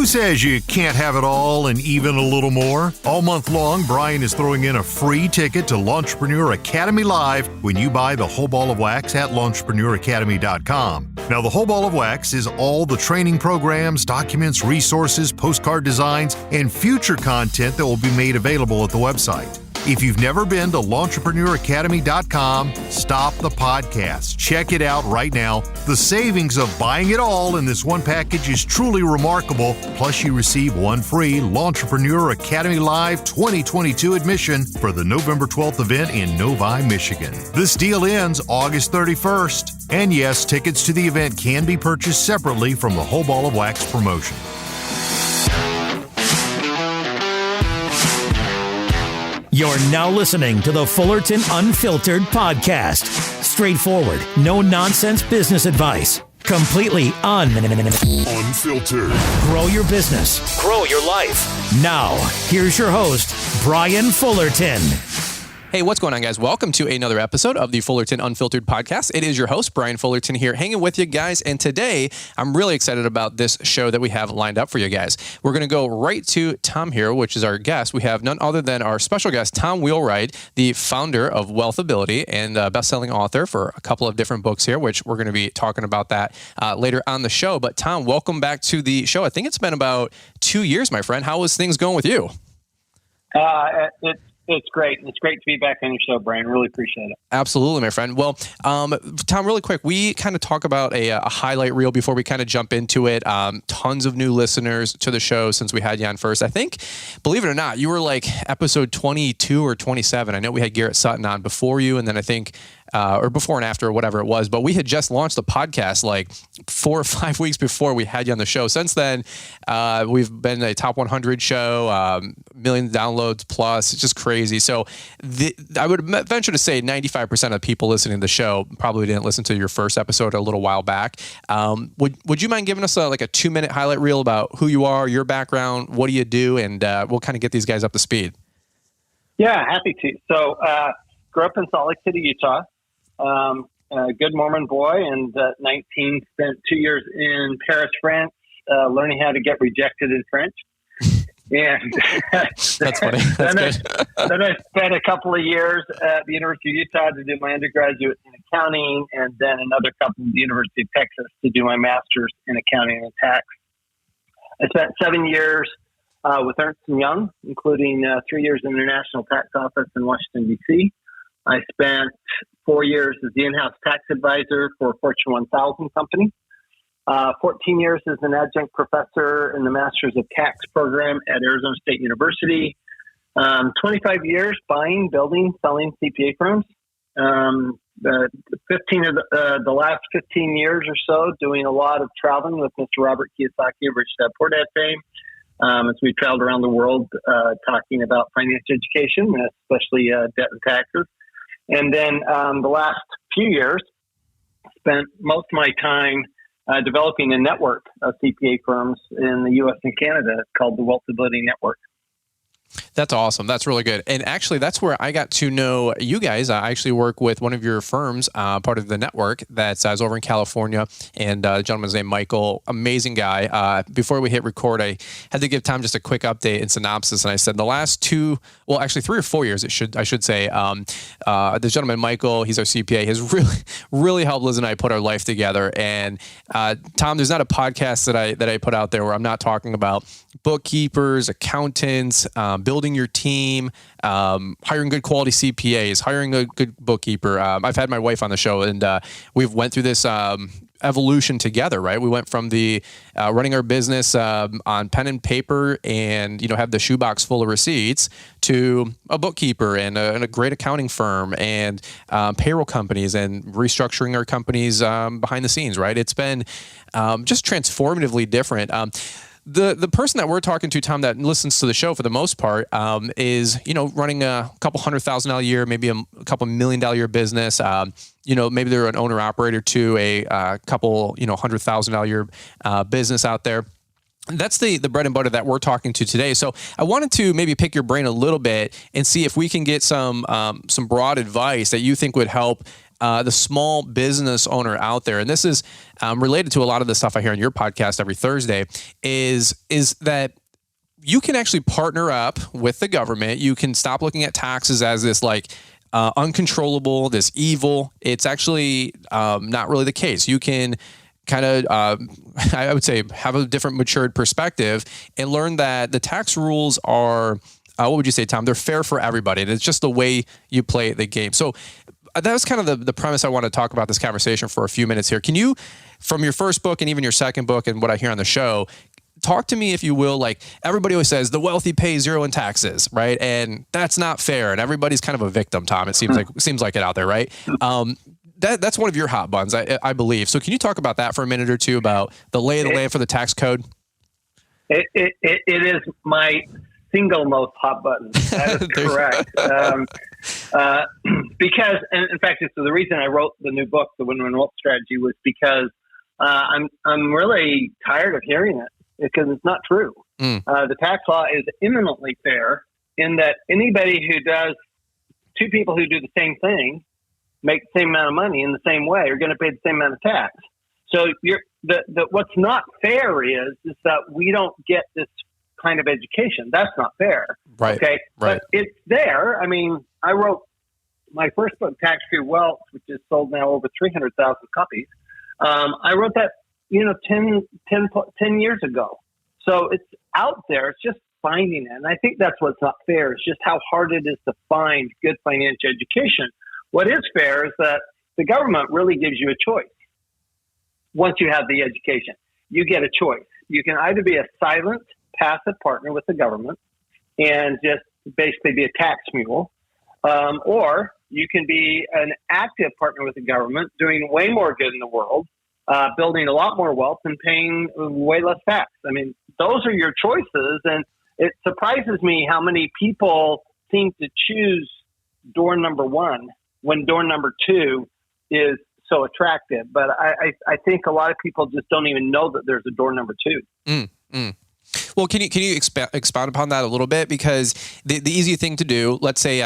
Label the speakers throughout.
Speaker 1: says you can't have it all and even a little more? All month long, Brian is throwing in a free ticket to Launchpreneur Academy Live when you buy the whole ball of wax at launchpreneuracademy.com. Now, the whole ball of wax is all the training programs, documents, resources, postcard designs, and future content that will be made available at the website. If you've never been to launchpreneuracademy.com, stop the podcast. Check it out right now. The savings of buying it all in this one package is truly remarkable. Plus, you receive one free Launchpreneur Academy Live 2022 admission for the November 12th event in Novi, Michigan. This deal ends August 31st. And yes, tickets to the event can be purchased separately from the Whole Ball of Wax promotion.
Speaker 2: You're now listening to the Fullerton Unfiltered podcast. Straightforward, no nonsense business advice. Completely unfiltered. Grow your business. Grow your life. Now, here's your host, Brian Fullerton.
Speaker 3: Hey, what's going on, guys? Welcome to another episode of the Fullerton Unfiltered podcast. It is your host, Brian Fullerton, here hanging with you guys. And today, I'm really excited about this show that we have lined up for you guys. We're going to go right to Tom here, which is our guest. We have none other than our special guest, Tom Wheelwright, the founder of WealthAbility and best-selling author for a couple of different books here, which we're going to be talking about that later on the show. But Tom, welcome back to the show. I think it's been about 2 years, my friend. How is things going with you?
Speaker 4: It's great. It's great to be back on your show, Brian. Really appreciate it.
Speaker 3: Absolutely, my friend. Well, Tom, really quick, we kind of talk about a highlight reel before we kind of jump into it. Tons of new listeners to the show since we had you on first. I think, believe it or not, you were like episode 22 or 27. I know we had Garrett Sutton on before you, and then I think or before and after, or whatever it was. But we had just launched the podcast like 4 or 5 weeks before we had you on the show. Since then, we've been a top 100 show, million downloads plus. It's just crazy. So I would venture to say 95% of people listening to the show probably didn't listen to your first episode a little while back. Would you mind giving us like a 2-minute highlight reel about who you are, your background, what do you do, and we'll kind of get these guys up to speed.
Speaker 4: Yeah, happy to. So grew up in Salt Lake City, Utah. A good Mormon boy, and 19, spent 2 years in Paris, France, learning how to get rejected in French. And
Speaker 3: that's funny. That's
Speaker 4: then I spent a couple of years at the University of Utah to do my undergraduate in accounting, and then another couple at the University of Texas to do my master's in accounting and tax. I spent 7 years with Ernst & Young, including 3 years in the National Tax Office in Washington, D.C. I spent 4 years as the in-house tax advisor for a Fortune 1000 company. 14 years as an adjunct professor in the Masters of Tax program at Arizona State University. 25 years buying, building, selling CPA firms. The last 15 years or so doing a lot of traveling with Mr. Robert Kiyosaki of Rich Dad Poor Dad fame. As we traveled around the world talking about financial education, especially debt and taxes. And then the last few years, spent most of my time developing a network of CPA firms in the U.S. and Canada. It's called the WealthAbility Network.
Speaker 3: That's awesome. That's really good. And actually, that's where I got to know you guys. I actually work with one of your firms, part of the network that's over in California. And the gentleman's named Michael, amazing guy. Before we hit record, I had to give Tom just a quick update and synopsis. And I said the last 3 or 4 years, I should say, the gentleman, Michael, he's our CPA, has really helped Liz and I put our life together. And Tom, there's not a podcast that I put out there where I'm not talking about bookkeepers, accountants, building your team, hiring good quality CPAs, hiring a good bookkeeper. I've had my wife on the show, and we've went through this evolution together, right? We went from the running our business on pen and paper and, have the shoebox full of receipts to a bookkeeper and a great accounting firm and payroll companies and restructuring our companies behind the scenes, right? It's been just transformatively different. The person that we're talking to, Tom, that listens to the show for the most part, is, running a couple $100,000 a year, maybe a couple $1 million a year business. Maybe they're an owner operator to a couple, $100,000 a year business out there. That's the bread and butter that we're talking to today. So I wanted to maybe pick your brain a little bit and see if we can get some broad advice that you think would help the small business owner out there, and this is related to a lot of the stuff I hear on your podcast every Thursday, is that you can actually partner up with the government. You can stop looking at taxes as this like uncontrollable, this evil. It's actually not really the case. You can kind of, I would say, have a different matured perspective and learn that the tax rules are, what would you say, Tom? They're fair for everybody. And it's just the way you play the game. So that was kind of the premise I want to talk about this conversation for a few minutes here. Can you, from your first book and even your second book and what I hear on the show, talk to me, if you will, like everybody always says the wealthy pay zero in taxes, right? And that's not fair. And everybody's kind of a victim, Tom. It seems like it out there, right? That's one of your hot buttons, I believe. So can you talk about that for a minute or two about the lay of the land for the tax code?
Speaker 4: It is my single most hot button. That is correct. Because, and in fact, it's the reason I wrote the new book, The Win-Win Wealth Strategy, was because I'm really tired of hearing it. Because it's not true. The tax law is eminently fair in that anybody who does, two people who do the same thing, make the same amount of money in the same way, are going to pay the same amount of tax. So what's not fair is that we don't get this kind of education. That's not fair.
Speaker 3: Right.
Speaker 4: Okay.
Speaker 3: Right.
Speaker 4: But it's there. I mean, I wrote my first book, Tax Free Wealth, which is sold now over 300,000 copies. I wrote that 10 years ago. So it's out there. It's just finding it. And I think that's what's not fair. It's just how hard it is to find good financial education. What is fair is that the government really gives you a choice. Once you have the education, you get a choice. You can either be a silent, passive partner with the government and just basically be a tax mule, or you can be an active partner with the government, doing way more good in the world, building a lot more wealth and paying way less tax. I mean, those are your choices. And it surprises me how many people seem to choose door number one when door number two is so attractive. But I think a lot of people just don't even know that there's a door number two.
Speaker 3: Well, can you expound upon that a little bit? Because the easy thing to do, let's say,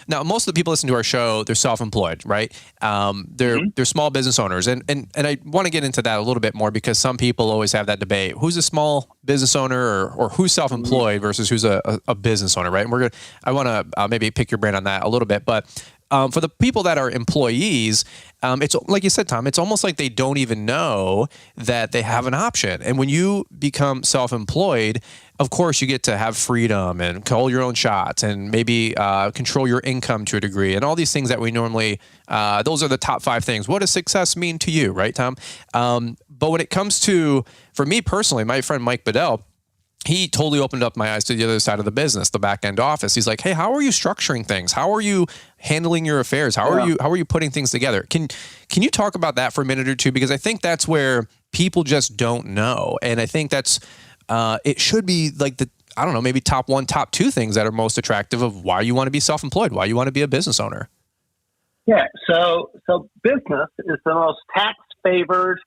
Speaker 3: now most of the people listening to our show, they're self-employed, right? They're small business owners, and I want to get into that a little bit more because some people always have that debate: who's a small business owner or who's self-employed versus who's a business owner, right? And I want to maybe pick your brain on that a little bit, but. For the people that are employees, it's like you said, Tom, it's almost like they don't even know that they have an option. And when you become self-employed, of course, you get to have freedom and call your own shots and maybe control your income to a degree and all these things that we normally, those are the top 5 things. What does success mean to you, right, Tom? But when it comes to, for me personally, my friend Mike Bedell, he totally opened up my eyes to the other side of the business, the back end office. He's like, hey, how are you structuring things? How are you handling your affairs? How are you putting things together? Can you talk about that for a minute or two? Because I think that's where people just don't know. And I think that's, it should be like I don't know, maybe top 1, top 2 things that are most attractive of why you want to be self-employed, why you want to be a business owner.
Speaker 4: Yeah. So business is the most tax favored,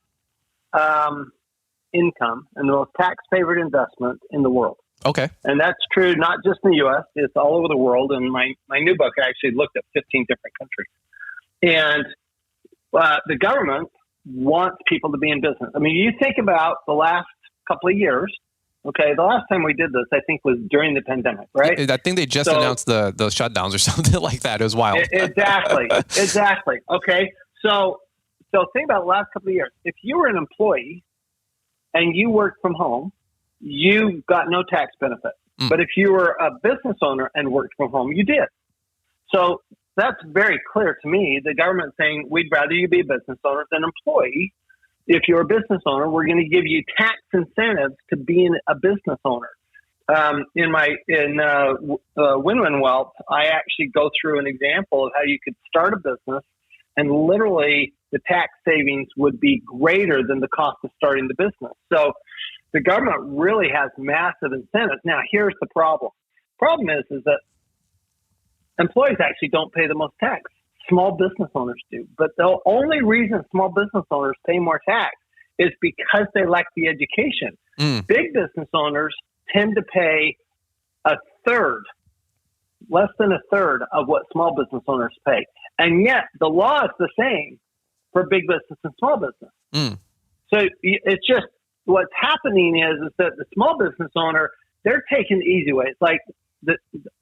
Speaker 4: income and the most tax-favored investment in the world.
Speaker 3: Okay.
Speaker 4: And that's true not just in the U.S., it's all over the world. And my new book actually looked at 15 different countries. And the government wants people to be in business. I mean, you think about the last couple of years, okay, the last time we did this, I think, was during the pandemic, right?
Speaker 3: I think they just announced the shutdowns or something like that. It was wild.
Speaker 4: Exactly. Okay. So think about the last couple of years. If you were an employee, and you worked from home, you got no tax benefit. But if you were a business owner and worked from home, you did. So that's very clear to me. The government saying, we'd rather you be a business owner than an employee. If you're a business owner, we're going to give you tax incentives to being a business owner. In Win-Win Wealth, I actually go through an example of how you could start a business and literally the tax savings would be greater than the cost of starting the business. So the government really has massive incentives. Now, here's the problem. Problem is that employees actually don't pay the most tax. Small business owners do. But the only reason small business owners pay more tax is because they lack the education. Big business owners tend to pay less than a third of what small business owners pay. And yet the law is the same for big business and small business. So it's just, what's happening is that the small business owner, they're taking the easy way. It's like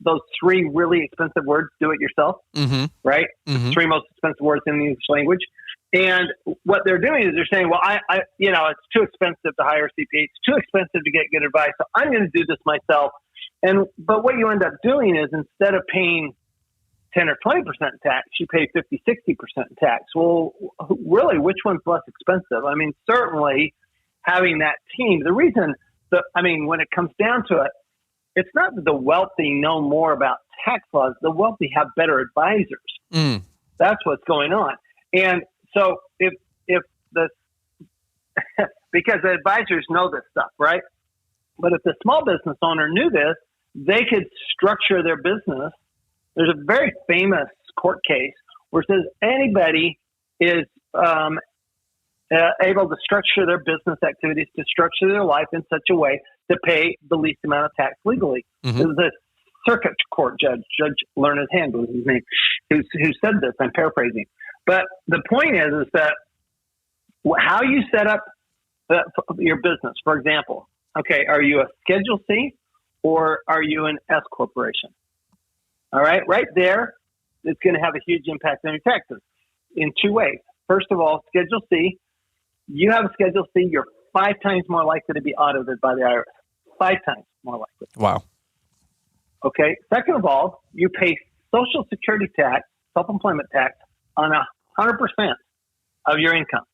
Speaker 4: those three really expensive words, do it yourself, right? The three most expensive words in the English language. And what they're doing is they're saying, well, I it's too expensive to hire a CPA. It's too expensive to get good advice. So I'm going to do this myself. But what you end up doing is, instead of paying 10 or 20% tax, you pay 50, 60% tax. Well, really, which one's less expensive? I mean, certainly having that team, the reason when it comes down to it, it's not that the wealthy know more about tax laws. The wealthy have better advisors. That's what's going on. And so if the, because the advisors know this stuff, right? But if the small business owner knew this, they could structure their business. There's a very famous court case where it says anybody is able to structure their business activities, to structure their life in such a way to pay the least amount of tax legally. It was a circuit court judge, Judge Learned Hand was his name, who said this. I'm paraphrasing. But the point is that how you set up your business, for example, okay, are you a Schedule C or are you an S corporation? All right, right there, it's going to have a huge impact on your taxes in two ways. First of all, Schedule C, you have a Schedule C, you're 5 times more likely to be audited by the IRS. 5 times more likely.
Speaker 3: Wow.
Speaker 4: Okay. Second of all, you pay Social Security tax, self-employment tax, on 100% of your income.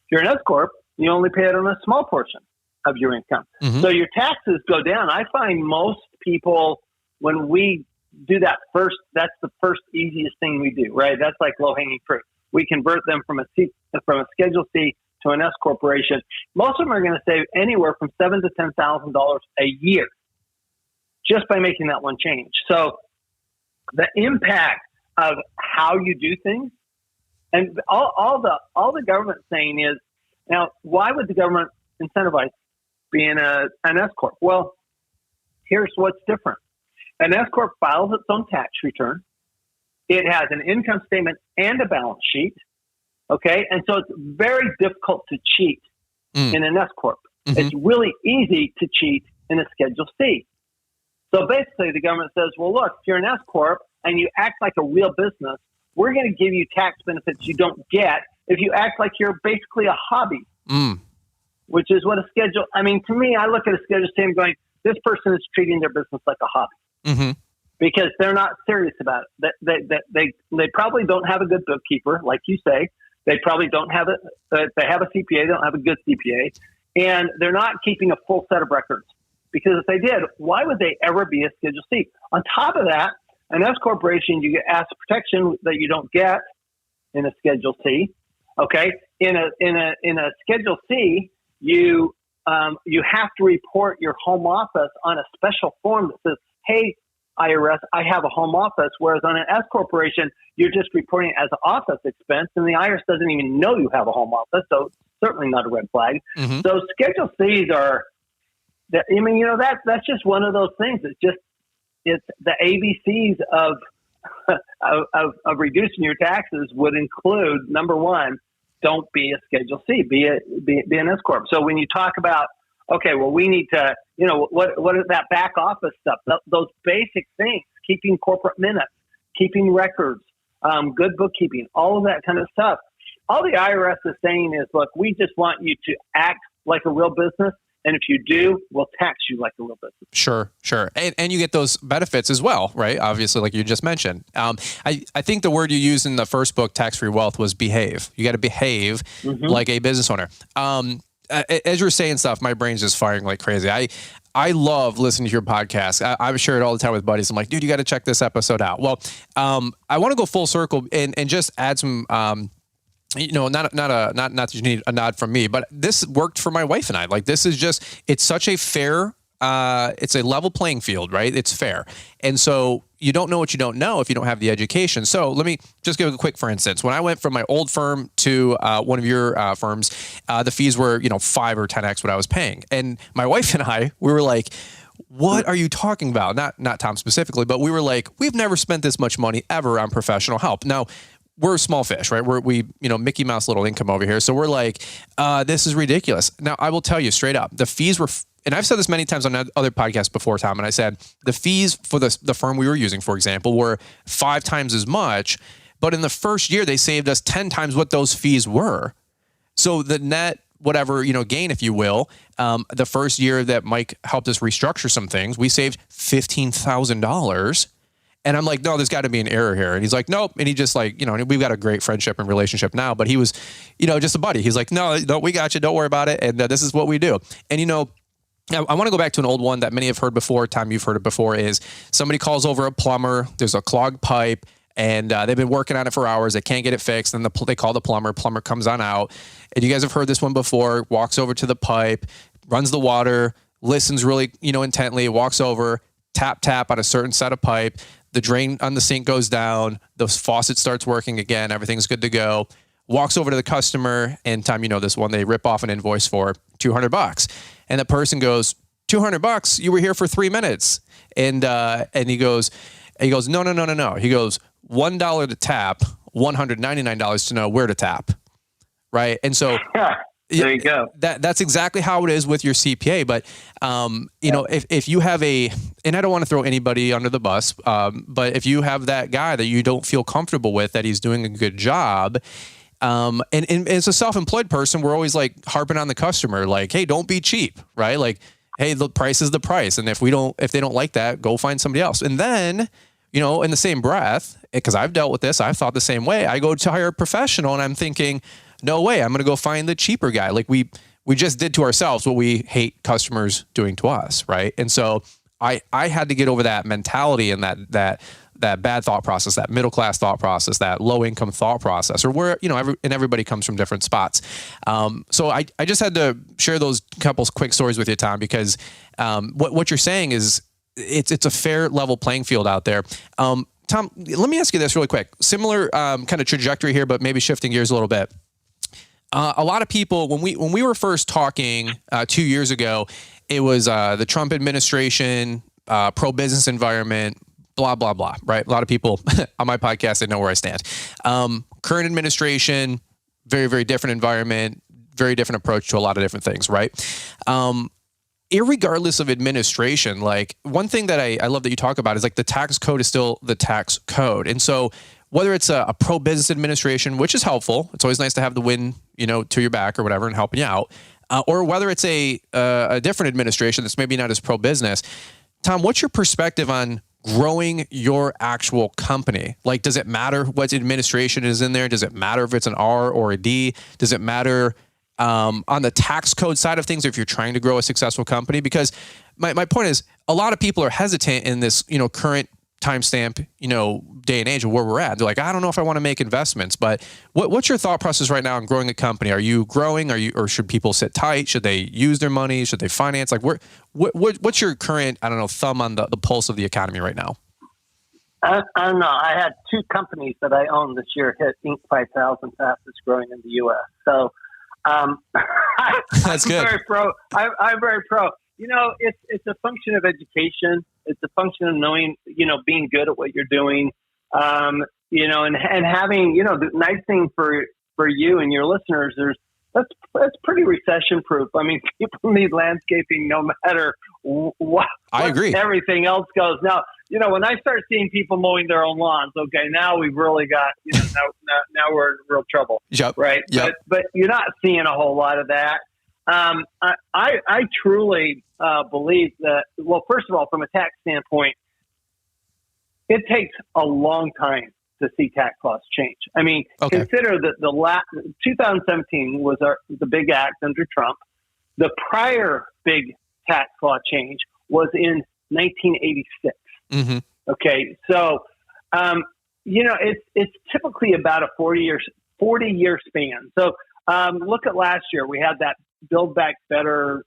Speaker 4: If you're an S corp, you only pay it on a small portion of your income. So your taxes go down. I find most people, when we do that first, that's the first easiest thing we do, right? That's like low-hanging fruit. We convert them from a Schedule C to an S corporation. Most of them are going to save anywhere from $7,000 to $10,000 a year just by making that one change. So the impact of how you do things, and all the government's saying is, now, why would the government incentivize being an S corp? Well, here's what's different. An S corp files its own tax return. It has an income statement and a balance sheet. Okay. And so it's very difficult to cheat in an S corp. It's really easy to cheat in a Schedule C. So basically the government says, well, look, if you're an S corp and you act like a real business, we're going to give you tax benefits you don't get if you act like you're basically a hobby, which is what a schedule. I mean, to me, I look at a Schedule C and going, this person is treating their business like a hobby. Because they're not serious about it. They probably don't have a good bookkeeper, like you say. They probably don't have it. They have a CPA. They don't have a good CPA. And they're not keeping a full set of records. Because if they did, why would they ever be a Schedule C? On top of that, an S corporation, you get asset protection that you don't get in a Schedule C. Okay, in a Schedule C, you have to report your home office on a special form that says, "Hey, IRS, I have a home office," whereas on an S corporation, you're just reporting it as an office expense, and the IRS doesn't even know you have a home office, so it's certainly not a red flag. So Schedule Cs are, that's just one of those things. It's the ABCs of reducing your taxes would include, number one, don't be a Schedule C, be an S corp. So when you talk about, okay, well, we need to, what is that back office stuff? Those basic things, keeping corporate minutes, keeping records, good bookkeeping, all of that kind of stuff. All the IRS is saying is, look, we just want you to act like a real business. And if you do, we'll tax you like a real business.
Speaker 3: Sure. And you get those benefits as well, right? Obviously, like you just mentioned. I think the word you used in the first book, Tax-Free Wealth, was behave. You got to behave like a business owner. As you're saying stuff, my brain's just firing like crazy. I love listening to your podcast. I share it all the time with buddies. I'm like, dude, you got to check this episode out. Well, I want to go full circle and just add some, not that you need a nod from me, but this worked for my wife and I. Like, this is just, it's such a fair, it's a level playing field, right? It's fair. And so you don't know what you don't know if you don't have the education. So let me just give a quick, for instance, when I went from my old firm to one of your firms, the fees were, 5 or 10x what I was paying. And my wife and I, we were like, what are you talking about? Not Tom specifically, but we were like, we've never spent this much money ever on professional help. Now, we're small fish, right? We Mickey Mouse little income over here. So we're like, this is ridiculous. Now, I will tell you straight up, the fees were, and I've said this many times on other podcasts before, Tom, and I said the fees for the firm we were using, for example, were 5 times as much, but in the first year, they saved us 10 times what those fees were. So the net, whatever, gain, if you will, the first year that Mike helped us restructure some things, we saved $15,000. And I'm like, no, there's got to be an error here. And he's like, nope. And he just like, we've got a great friendship and relationship now, but he was, just a buddy. He's like, no, we got you. Don't worry about it. And this is what we do. And, I want to go back to an old one that many have heard before. Tom, you've heard it before, is somebody calls over a plumber. There's a clogged pipe and they've been working on it for hours. They can't get it fixed. And they call the plumber. Plumber comes on out. And you guys have heard this one before, walks over to the pipe, runs the water, listens really, intently, walks over, tap on a certain set of pipe. The drain on the sink goes down. The faucet starts working again. Everything's good to go. Walks over to the customer, and Tom, this one, they rip off an invoice for $200. And the person goes, $200? You were here for 3 minutes. And he goes, no. He goes, $1 to tap, $199 to know where to tap. Right. And so
Speaker 4: there you go.
Speaker 3: That's exactly how it is with your CPA. But, if you have and I don't want to throw anybody under the bus, but if you have that guy that you don't feel comfortable with, that he's doing a good job, and as a self-employed person, we're always like harping on the customer, like, hey, don't be cheap, right? Like, hey, the price is the price. And if they don't like that, go find somebody else. And then, in the same breath, because I've dealt with this, I've thought the same way. I go to hire a professional and I'm thinking, no way, I'm going to go find the cheaper guy. Like we just did to ourselves what we hate customers doing to us, right? And so I had to get over that mentality and that bad thought process, that middle class thought process, that low income thought process, or where everybody comes from different spots. So I just had to share those couple quick stories with you, Tom, because what you're saying is it's a fair level playing field out there. Tom, let me ask you this really quick. Similar kind of trajectory here, but maybe shifting gears a little bit. A lot of people, when we were first talking 2 years ago, it was the Trump administration, pro-business environment, blah, blah, blah, right? A lot of people on my podcast, they know where I stand. Current administration, very, very different environment, very different approach to a lot of different things, right? Irregardless of administration, like one thing that I love that you talk about is like the tax code is still the tax code. And so whether it's a pro-business administration, which is helpful, it's always nice to have the wind, to your back or whatever and helping you out, or whether it's a different administration that's maybe not as pro-business. Tom, what's your perspective on growing your actual company? Like, does it matter what administration is in there? Does it matter if it's an R or a D? Does it matter on the tax code side of things if you're trying to grow a successful company? Because my point is, a lot of people are hesitant in this, current timestamp, day and age of where we're at. They're like, I don't know if I want to make investments, but what's your thought process right now in growing a company? Are you growing? Or should people sit tight? Should they use their money? Should they finance? Like, what's your current, thumb on the pulse of the economy right now?
Speaker 4: I don't know. I had 2 companies that I own this year hit Inc. 5000 fastest growing in the U.S. So
Speaker 3: that's good.
Speaker 4: I'm very pro. It's a function of education. It's a function of knowing, being good at what you're doing, and having, the nice thing for you and your listeners, that's pretty recession proof. I mean, people need landscaping no matter what.
Speaker 3: I agree.
Speaker 4: Everything else goes. Now, when I start seeing people mowing their own lawns, okay, now we've really got, now we're in real trouble.
Speaker 3: Yep.
Speaker 4: Right.
Speaker 3: Yep.
Speaker 4: But you're not seeing a whole lot of that. I truly believe that, well, first of all, from a tax standpoint, it takes a long time to see tax laws change. I mean, Consider that 2017 was the big act under Trump. The prior big tax law change was in 1986.
Speaker 3: Mm-hmm.
Speaker 4: Okay, so it's typically about a 40-year span. So look at last year. We had that Build Back Better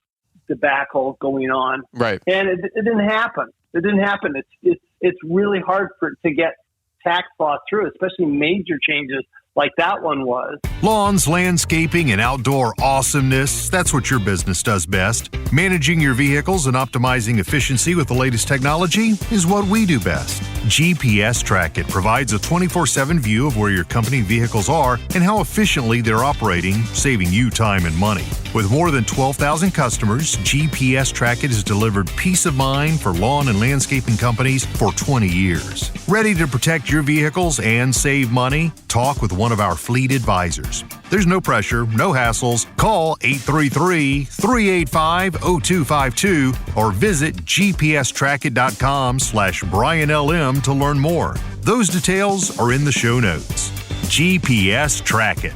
Speaker 4: debacle going on,
Speaker 3: right?
Speaker 4: And it didn't happen. It didn't happen. It's really hard to get tax law through, especially major changes like that one was.
Speaker 1: Lawns, landscaping, and outdoor awesomeness, that's what your business does best. Managing your vehicles and optimizing efficiency with the latest technology is what we do best. GPS Track It provides a 24/7 view of where your company vehicles are and how efficiently they're operating, saving you time and money. With more than 12,000 customers, GPS Track It has delivered peace of mind for lawn and landscaping companies for 20 years. Ready to protect your vehicles and save money? Talk with one of our fleet advisors. There's no pressure, no hassles. Call 833-385-0252 or visit gpstrackit.com/BrianLM to learn more. Those details are in the show notes. GPS Track It.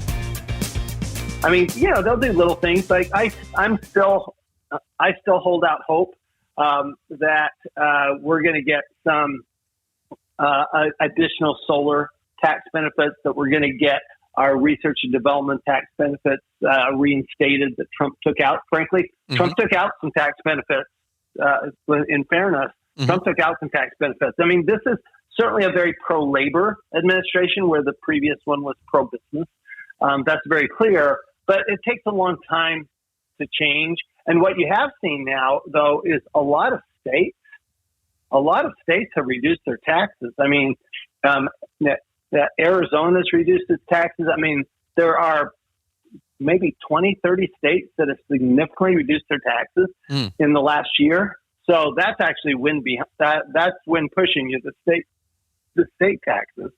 Speaker 4: I mean, they'll do little things. Like I still hold out hope that we're going to get some additional solar tax benefits, that we're going to get our research and development tax benefits reinstated that Trump took out. Frankly, Trump took out some tax benefits. In fairness, Trump took out some tax benefits. I mean, this is certainly a very pro-labor administration, where the previous one was pro-business. That's very clear, but it takes a long time to change. And what you have seen now, though, is a lot of states have reduced their taxes. I mean, Arizona's reduced its taxes. I mean, there are maybe 20, 30 states that have significantly reduced their taxes in the last year. So that's actually that's when pushing you, the state taxes.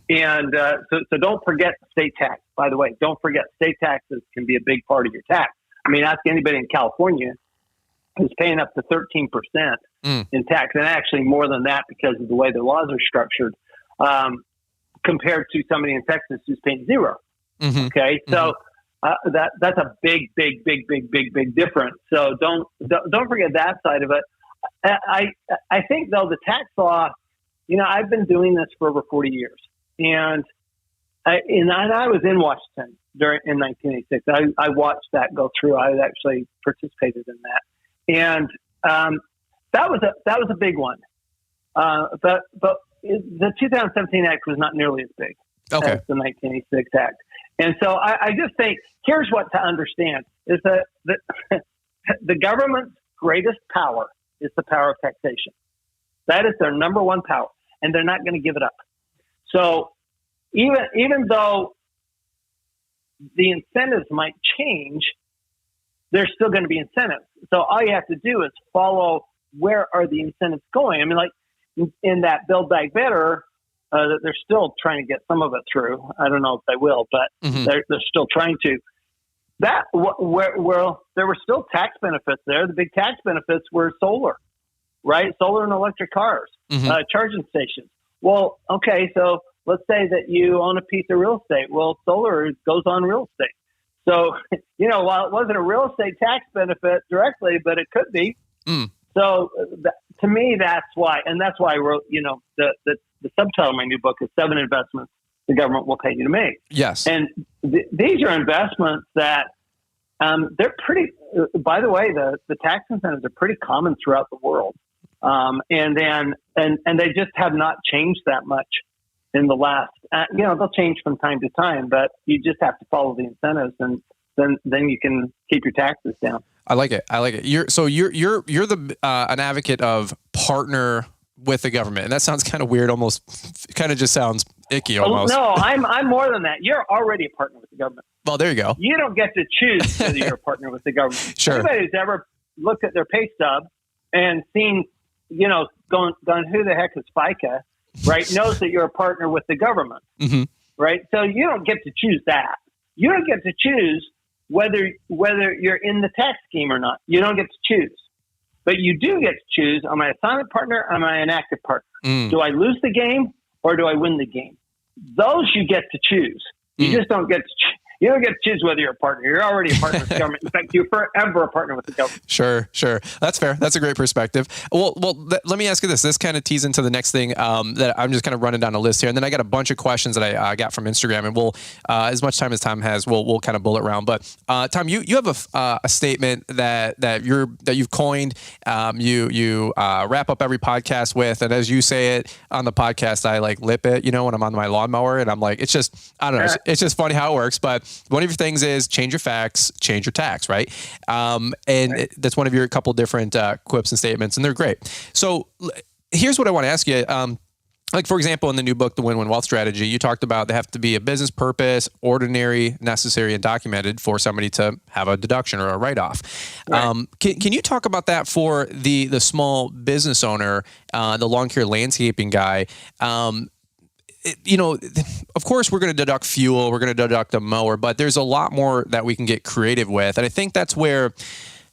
Speaker 4: And so don't forget state tax. By the way, don't forget state taxes can be a big part of your tax. I mean, ask anybody in California who's paying up to 13% in tax, and actually more than that because of the way the laws are structured, compared to somebody in Texas who's paying 0. Okay, so that's a big difference. So don't forget that side of it. I think though the tax law, I've been doing this for over 40 years, and I was in Washington in 1986. I watched that go through. I actually participated in that, and that was a big one. But the 2017 Act was not nearly as big as the 1986 Act, and so I just think here's what to understand is that the government's greatest power is the power of taxation. That is their number one power, and they're not going to give it up. So even though the incentives might change, there's still going to be incentives. So all you have to do is follow where are the incentives going. I mean, like in that Build Back Better, they're still trying to get some of it through. I don't know if they will, but they're still trying to. Where there were still tax benefits there. The big tax benefits were solar, right? Solar and electric cars, charging stations. Well, okay, so let's say that you own a piece of real estate. Well, solar goes on real estate. So, while it wasn't a real estate tax benefit directly, but it could be. So to me, that's why. And that's why I wrote, the subtitle of my new book is 7 Investments the Government Will Pay You to Make. Yes. And these are investments that they're pretty, by the way, the tax incentives are pretty common throughout the world. And they just have not changed that much in the last, they'll change from time to time, but you just have to follow the incentives, and then you can keep your taxes down. I like it. You're the an advocate of partner with the government, and that sounds kind of weird. Almost, kind of just sounds icky. Almost. No, I'm more than that. You're already a partner with the government. Well, there you go. You don't get to choose whether you're a partner with the government. Sure. Anybody who's ever looked at their pay stub and seen, going, who the heck is FICA, right? Knows that you're a partner with the government, right? So you don't get to choose that. You don't get to choose whether you're in the tax scheme or not. You don't get to choose. But you do get to choose, am I a silent partner or am I an active partner? Do I lose the game or do I win the game? Those you get to choose. You just don't get to You don't get to choose whether you're a partner. You're already a partner with the government. In fact, you're forever a partner with the government.
Speaker 3: Sure. That's fair. That's a great perspective. Well, let me ask you this. This kind of tees into the next thing that I'm just kind of running down a list here. And then I got a bunch of questions that I got from Instagram. And we'll, as much time as Tom has, we'll kind of bullet round. But Tom, you have a statement that you've coined. You wrap up every podcast with, and as you say it on the podcast, I like lip it, when I'm on my lawnmower, and I'm like, it's just, I don't know, it's just funny how it works. But one of your things is change your facts, change your tax, right? That's one of your couple different quips and statements, and they're great. So here's what I want to ask you. Like, for example, in the new book, The Win-Win Wealth Strategy, you talked about they have to be a business purpose, ordinary, necessary, and documented for somebody to have a deduction or a write-off. Right. Can you talk about that for the small business owner, the lawn care landscaping guy? Of course, we're going to deduct fuel, we're going to deduct a mower, but there's a lot more that we can get creative with. And I think that's where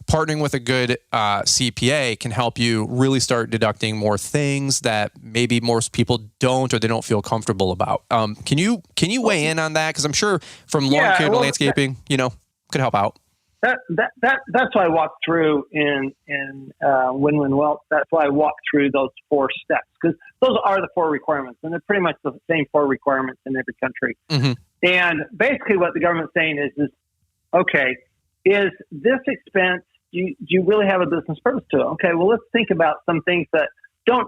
Speaker 3: partnering with a good CPA can help you really start deducting more things that maybe most people don't, or they don't feel comfortable about. Can you weigh in on that? Because I'm sure from lawn care to landscaping, could help out.
Speaker 4: That's why I walk through in Win-Win Wealth. That's why I walk through those 4 steps, because those are the 4 requirements, and they're pretty much the same 4 requirements in every country. Mm-hmm. And basically, what the government's saying is okay, is this expense? Do you really have a business purpose to it? Okay, well, let's think about some things that don't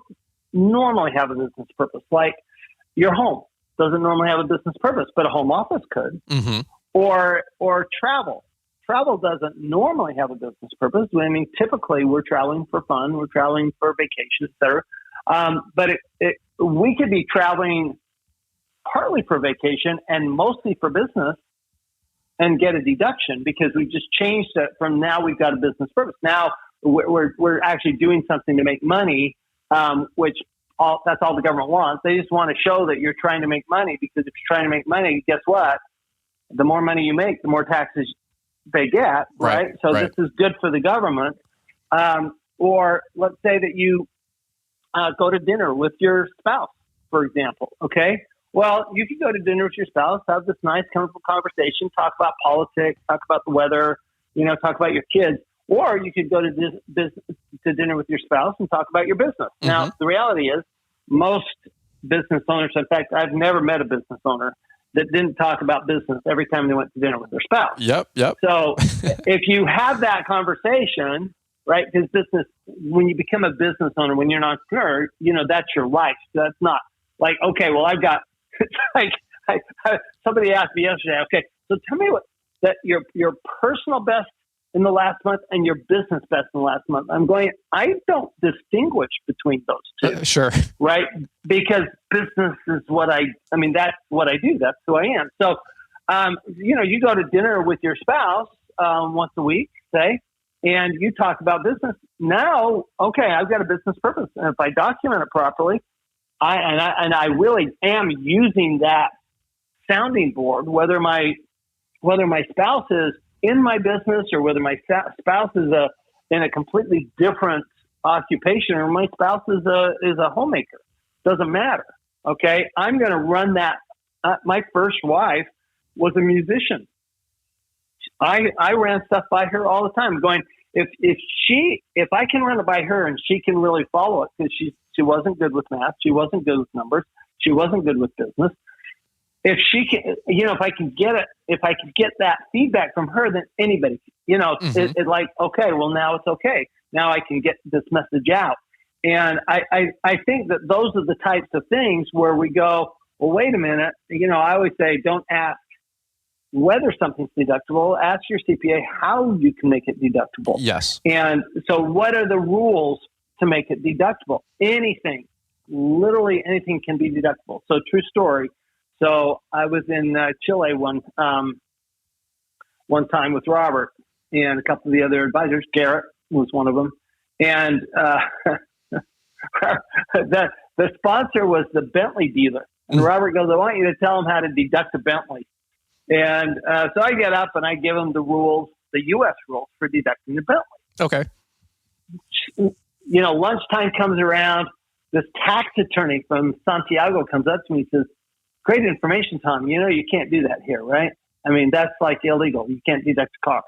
Speaker 4: normally have a business purpose, like your home doesn't normally have a business purpose, but a home office could, mm-hmm. or travel. Travel doesn't normally have a business purpose. I mean, typically we're traveling for fun, we're traveling for vacation, et cetera. But we could be traveling partly for vacation and mostly for business and get a deduction, because we just changed it from now we've got a business purpose. Now we're actually doing something to make money, which that's all the government wants. They just want to show that you're trying to make money, because if you're trying to make money, guess what? The more money you make, the more taxes they get, right? So this is good for the government. Or let's say that you go to dinner with your spouse, for example, okay? Well, you could go to dinner with your spouse, have this nice, comfortable conversation, talk about politics, talk about the weather, talk about your kids. Or you could go to dinner with your spouse and talk about your business. Mm-hmm. Now, the reality is most business owners, in fact, I've never met a business owner that didn't talk about business every time they went to dinner with their spouse. Yep. So if you have that conversation, right, because when you become a business owner, when you're an entrepreneur, that's your life. That's not like, okay, well, I've got, like, somebody asked me yesterday, okay, so tell me that your personal best in the last month and your business best in the last month. I'm going, I don't distinguish between those two.
Speaker 3: Sure.
Speaker 4: Right? Because business is that's what I do. That's who I am. So, you go to dinner with your spouse once a week, say, and you talk about business. Now, okay, I've got a business purpose. And if I document it properly, I really am using that sounding board, whether my spouse is in my business or whether my spouse is in a completely different occupation, or my spouse is a homemaker. Doesn't matter. Okay, I'm going to run that. My first wife was a musician. I ran stuff by her all the time, going, if I can run it by her and she can really follow it, because she wasn't good with math, she wasn't good with numbers, she wasn't good with business. If she can, if I could get that feedback from her, then anybody, mm-hmm. It's like, okay, well, now it's okay. Now I can get this message out. And I think that those are the types of things where we go, well, wait a minute. I always say, don't ask whether something's deductible, ask your CPA how you can make it deductible.
Speaker 3: Yes.
Speaker 4: And so what are the rules to make it deductible? Anything, literally anything can be deductible. So true story. So I was in Chile one time with Robert and a couple of the other advisors. Garrett was one of them. And the sponsor was the Bentley dealer. And Robert goes, I want you to tell him how to deduct a Bentley. And so I get up and I give him the rules, the U.S. rules for deducting the Bentley.
Speaker 3: Okay.
Speaker 4: Lunchtime comes around. This tax attorney from Santiago comes up to me and says, great information, Tom. You can't do that here, right? I mean, that's like illegal. You can't deduct a car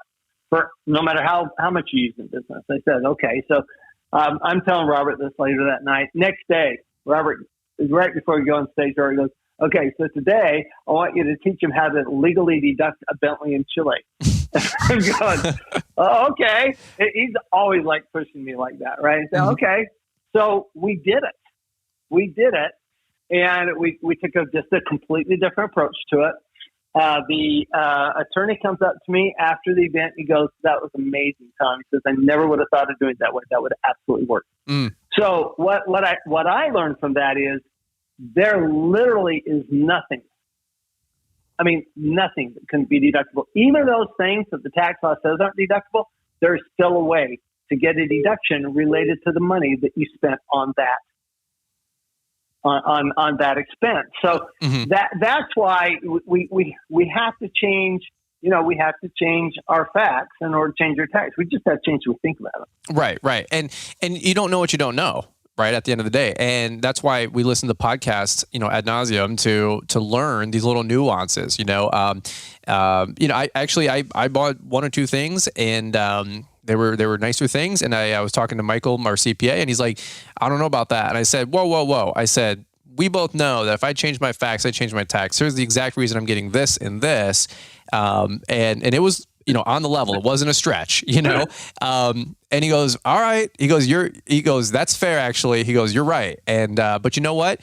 Speaker 4: for no matter how much you use in business. I said, okay. So I'm telling Robert this later that night. Next day, Robert, right before we go on stage, Robert goes, okay, so today I want you to teach him how to legally deduct a Bentley in Chile. I'm going, oh, okay. He's always like pushing me like that, right? So, okay. So we did it. And we took just a completely different approach to it. The attorney comes up to me after the event. He goes, that was amazing, Tom. He says, I never would have thought of doing it that way. That would absolutely work. So what I learned from that is there literally is nothing. I mean, nothing that can be deductible. Even those things that the tax law says aren't deductible, there's still a way to get a deduction related to the money that you spent on that. On that expense. So that's why we have to change, we have to change our facts in order to change our tax. We just have to change what we think about it.
Speaker 3: Right. And you don't know what you don't know, right? At the end of the day. And that's why we listen to podcasts, ad nauseum to learn these little nuances, I bought one or two things and, they were nicer things. And I was talking to Michael, our CPA, and he's like, I don't know about that. And I said, whoa. I said, we both know that if I change my facts, I change my tax. Here's the exact reason I'm getting this and this. And it was, on the level. It wasn't a stretch, And he goes, all right. He goes, that's fair, actually. He goes, you're right. And, but you know what?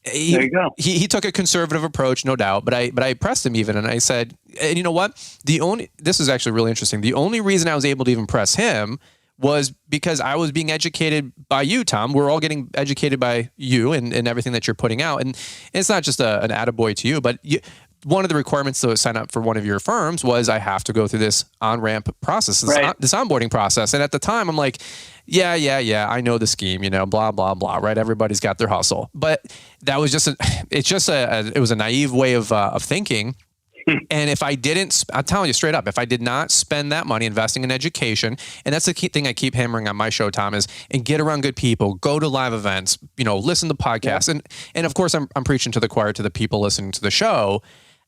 Speaker 4: There you go.
Speaker 3: He took a conservative approach, no doubt, but I pressed him even, and I said, and you know what? This is actually really interesting. The only reason I was able to even press him was because I was being educated by you, Tom. We're all getting educated by you and everything that you're putting out. And it's not just an attaboy to you, but one of the requirements to sign up for one of your firms was I have to go through this on-ramp process, this onboarding process. And at the time, I'm like, yeah, I know the scheme, blah, blah, blah, right? Everybody's got their hustle. But that was it was a naive way of thinking. And if I didn't, I'm telling you straight up, if I did not spend that money investing in education, and that's the key thing I keep hammering on my show, Tom, is and get around good people, go to live events, listen to podcasts. Yeah. And of course I'm preaching to the choir, to the people listening to the show.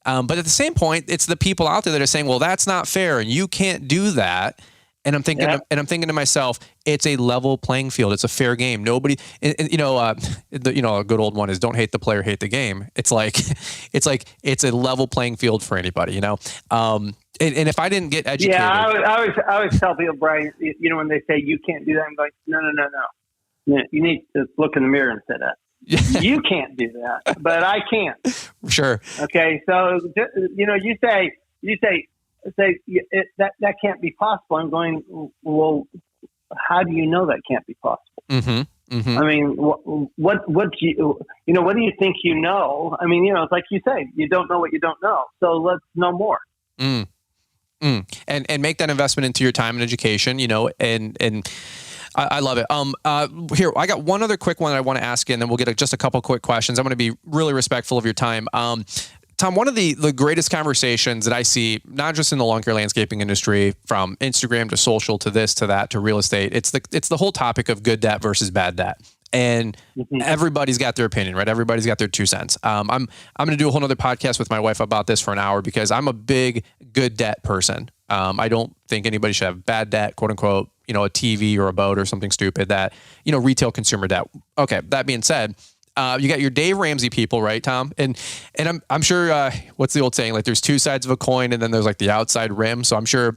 Speaker 3: But at the same point, it's the people out there that are saying, well, that's not fair. And you can't do that. And I'm thinking, to myself, it's a level playing field. It's a fair game. Nobody, a good old one is don't hate the player, hate the game. It's a level playing field for anybody, And if I didn't get educated,
Speaker 4: I always tell people, Brian, when they say you can't do that, I'm going, no. You need to look in the mirror and say that. You can't do that, but I can.
Speaker 3: Sure.
Speaker 4: Okay. So, you say that can't be possible. I'm going, well, how do you know that can't be possible? I mean, what do you think you know? I mean, it's like you say, you don't know what you don't know. So let's know more.
Speaker 3: And make that investment into your time and education, and I love it. Here, I got one other quick one that I want to ask you, and then we'll get just a couple quick questions. I'm going to be really respectful of your time. Tom, one of the greatest conversations that I see, not just in the lawn care landscaping industry, from Instagram to social to this to that to real estate, it's the whole topic of good debt versus bad debt. And everybody's got their opinion, right? Everybody's got their 2 cents. I'm going to do a whole nother podcast with my wife about this for an hour because I'm a big good debt person. I don't think anybody should have bad debt, quote unquote, a TV or a boat or something stupid that, retail consumer debt. Okay. That being said, you got your Dave Ramsey people, right, Tom? And I'm sure, what's the old saying? Like there's two sides of a coin and then there's like the outside rim. So I'm sure,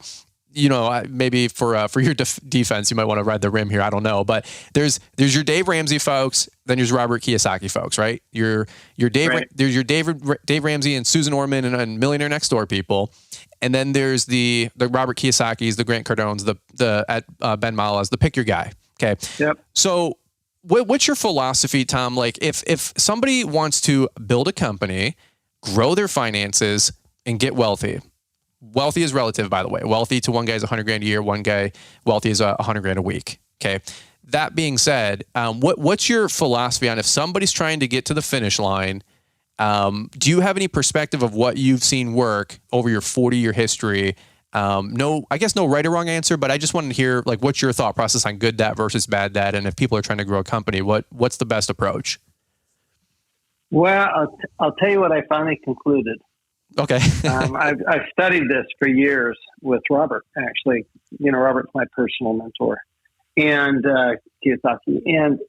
Speaker 3: maybe for your defense, you might want to ride the rim here. I don't know, but there's your Dave Ramsey folks, then there's Robert Kiyosaki folks, right? Your Dave, right. There's your Dave Ramsey and Susan Orman and Millionaire Next Door people. And then there's the Robert Kiyosaki's, the Grant Cardone's, the Ben Mala's, the pick your guy. Okay. Yep. So what's your philosophy, Tom? Like if somebody wants to build a company, grow their finances, and get wealthy. Wealthy is relative, by the way. Wealthy to one guy is $100,000 a year. One guy wealthy is $100,000 a week. Okay. That being said, what's your philosophy on if somebody's trying to get to the finish line? Do you have any perspective of what you've seen work over your 40-year history? No right or wrong answer, but I just wanted to hear like what's your thought process on good debt versus bad debt, and if people are trying to grow a company, what's the best approach?
Speaker 4: Well, I'll tell you what I finally concluded.
Speaker 3: Okay.
Speaker 4: I've studied this for years with Robert, actually. Robert's my personal mentor, and Kiyosaki. And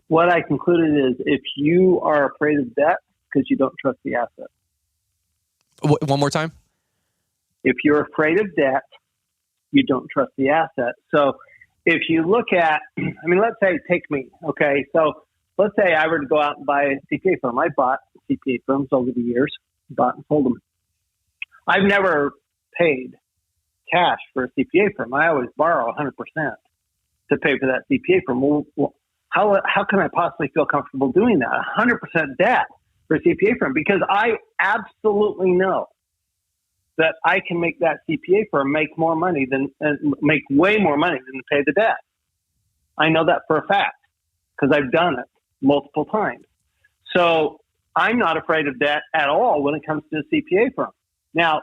Speaker 4: what I concluded is, if you are afraid of debt because you don't trust the asset.
Speaker 3: One more time.
Speaker 4: If you're afraid of debt, you don't trust the asset. So if you look at, let's say, take me, okay? So let's say I were to go out and buy a CPA firm. I bought CPA firms over the years, bought and sold them. I've never paid cash for a CPA firm. I always borrow 100% to pay for that CPA firm. Well, how can I possibly feel comfortable doing that? 100% debt for a CPA firm, because I absolutely know that I can make that CPA firm make way more money than to pay the debt. I know that for a fact because I've done it multiple times. So I'm not afraid of debt at all when it comes to a CPA firm. Now,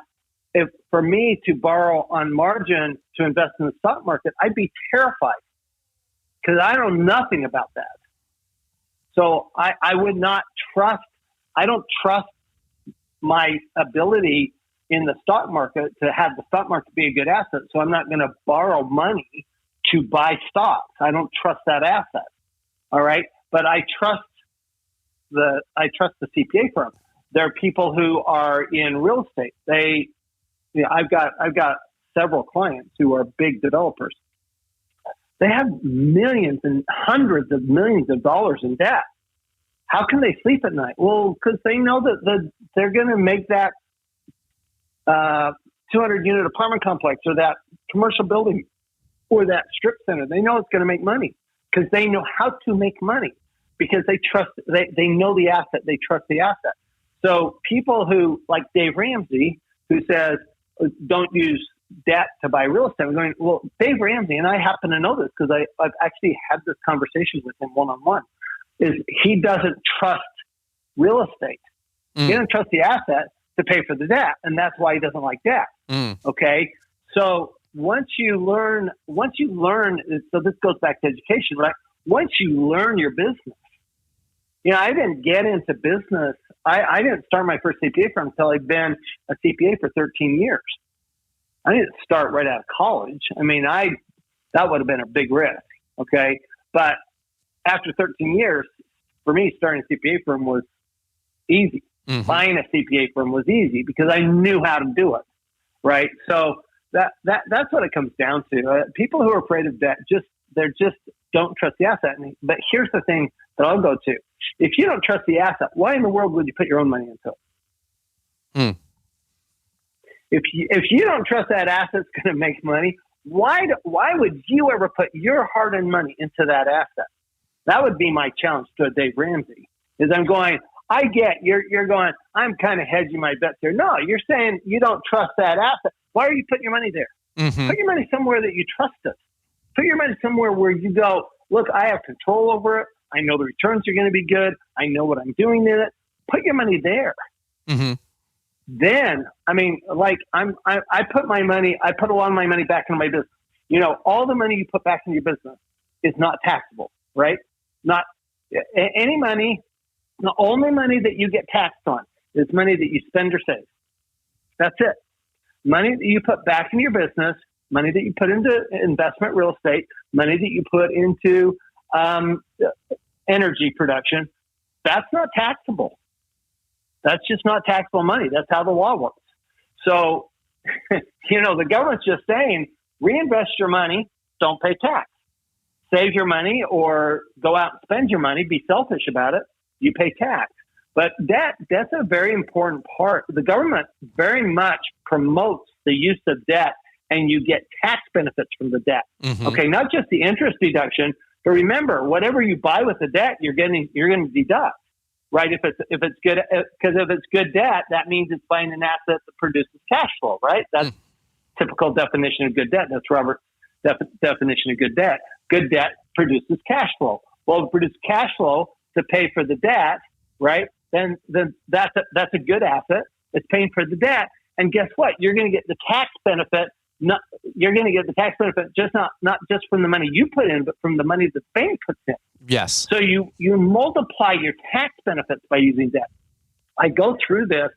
Speaker 4: if for me to borrow on margin to invest in the stock market, I'd be terrified because I know nothing about that. So I would not trust. I don't trust my ability in the stock market to have the stock market be a good asset. So I'm not going to borrow money to buy stocks. I don't trust that asset. All right. But I trust the CPA firm. There are people who are in real estate. I've got several clients who are big developers. They have millions and hundreds of millions of dollars in debt. How can they sleep at night? Well, because they know that they're going to make that 200-unit apartment complex or that commercial building or that strip center. They know it's going to make money because they know how to make money because they know the asset. They trust the asset. So people who, like Dave Ramsey, who says, don't use debt to buy real estate. I'm going, well, Dave Ramsey, and I happen to know this because I've actually had this conversation with him one-on-one, is he doesn't trust real estate. He doesn't trust the asset to pay for the debt, and that's why he doesn't like debt. Okay? So once you learn, so this goes back to education, right? Once you learn your business, I didn't get into business. I didn't start my first CPA firm until I'd been a CPA for 13 years. I didn't start right out of college. That would have been a big risk. Okay. But after 13 years, for me, starting a CPA firm was easy. Mm-hmm. Buying a CPA firm was easy because I knew how to do it. Right. So that's what it comes down to. People who are afraid of debt, they just don't trust the asset. But here's the thing that I'll go to. If you don't trust the asset, why in the world would you put your own money into it? If you don't trust that asset's going to make money, why would you ever put your hard-earned money into that asset? That would be my challenge to Dave Ramsey. Is I'm going, I get you're going, I'm kind of hedging my bets here. No, you're saying you don't trust that asset. Why are you putting your money there? Mm-hmm. Put your money somewhere that you trust it. Put your money somewhere where you go, look, I have control over it. I know the returns are going to be good. I know what I'm doing in it. Put your money there. Mm-hmm. Then, I put a lot of my money back into my business. All the money you put back into your business is not taxable, right? Not any money. The only money that you get taxed on is money that you spend or save. That's it. Money that you put back into your business, money that you put into investment real estate, money that you put into energy production, that's not taxable. That's just not taxable money. That's how the law works. So, the government's just saying, reinvest your money, don't pay tax. Save your money or go out and spend your money, be selfish about it, you pay tax. But that's a very important part. The government very much promotes the use of debt, and you get tax benefits from the debt. Mm-hmm. Okay, not just the interest deduction, but remember, whatever you buy with the debt, you're going to deduct, right? If it's good, because if it's good debt, that means it's buying an asset that produces cash flow, right? That's typical definition of good debt. That's Robert's definition of good debt. Good debt produces cash flow. Well, it produces cash flow to pay for the debt, right? Then that's a good asset. It's paying for the debt, and guess what? You're going to get the tax benefit. You're going to get the tax benefit not just from the money you put in, but from the money the bank puts in.
Speaker 3: Yes.
Speaker 4: So you multiply your tax benefits by using debt. I go through this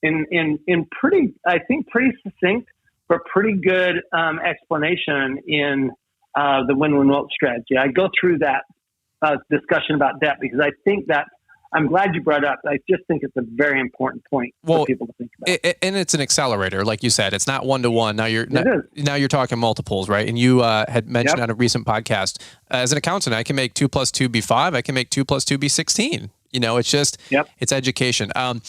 Speaker 4: in pretty, I think, pretty succinct, but pretty good explanation in the win-win wealth strategy. I go through that discussion about debt because I think that I'm glad you brought it up. I just think it's a very important point for people to think about.
Speaker 3: And it's an accelerator, like you said. It's not one-to-one. Now you're talking multiples, right? And you had mentioned on a recent podcast, as an accountant, I can make 2 + 2 be 5. I can make 2 + 2 be 16. It's just, it's education. And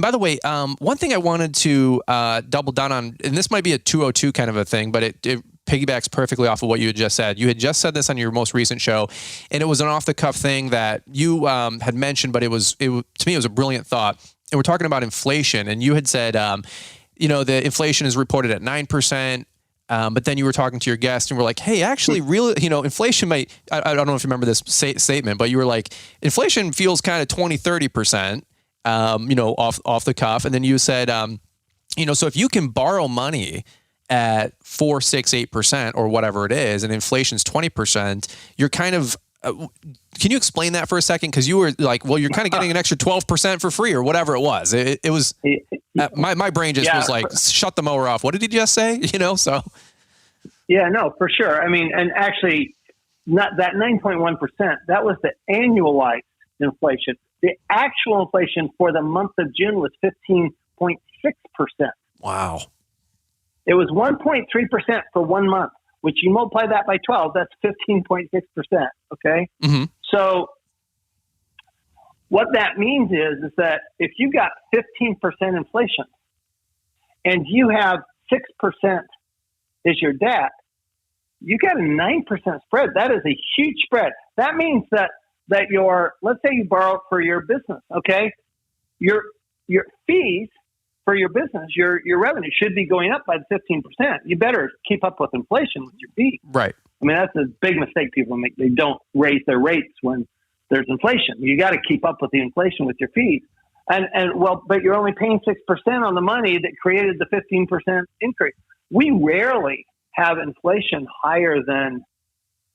Speaker 3: by the way, one thing I wanted to double down on, and this might be a 202 kind of a thing, but it piggybacks perfectly off of what you had just said. You had just said this on your most recent show, and it was an off-the-cuff thing that you had mentioned, but to me, it was a brilliant thought. And we're talking about inflation, and you had said, the inflation is reported at 9%. But then you were talking to your guest and we're like, hey, actually, inflation might, I don't know if you remember this statement, but you were like, inflation feels kind of 20-30%, off the cuff. And then you said, so if you can borrow money at 4, 6, 8% or whatever it is, and inflation's 20%, you're kind of, can you explain that for a second? Because you were like, well, you're kind of getting an extra 12% for free or whatever it was. It was, my brain just was like, shut the mower off. What did he just say? So.
Speaker 4: Yeah, no, for sure. I mean, and actually, not that 9.1%, that was the annualized inflation. The actual inflation for the month of June was 15.6%.
Speaker 3: Wow.
Speaker 4: It was 1.3% for 1 month, which you multiply that by 12, that's 15.6%. Okay.
Speaker 3: Mm-hmm. So
Speaker 4: what that means is that if you got 15% inflation and you have 6% is your debt, you got a 9% spread. That is a huge spread. That means that let's say you borrow for your business. Okay. Your fees for your business, your revenue should be going up by 15%. You better keep up with inflation with your fees.
Speaker 3: Right.
Speaker 4: I mean, that's a big mistake people make. They don't raise their rates when there's inflation. You got to keep up with the inflation with your fees. But you're only paying 6% on the money that created the 15% increase. We rarely have inflation higher than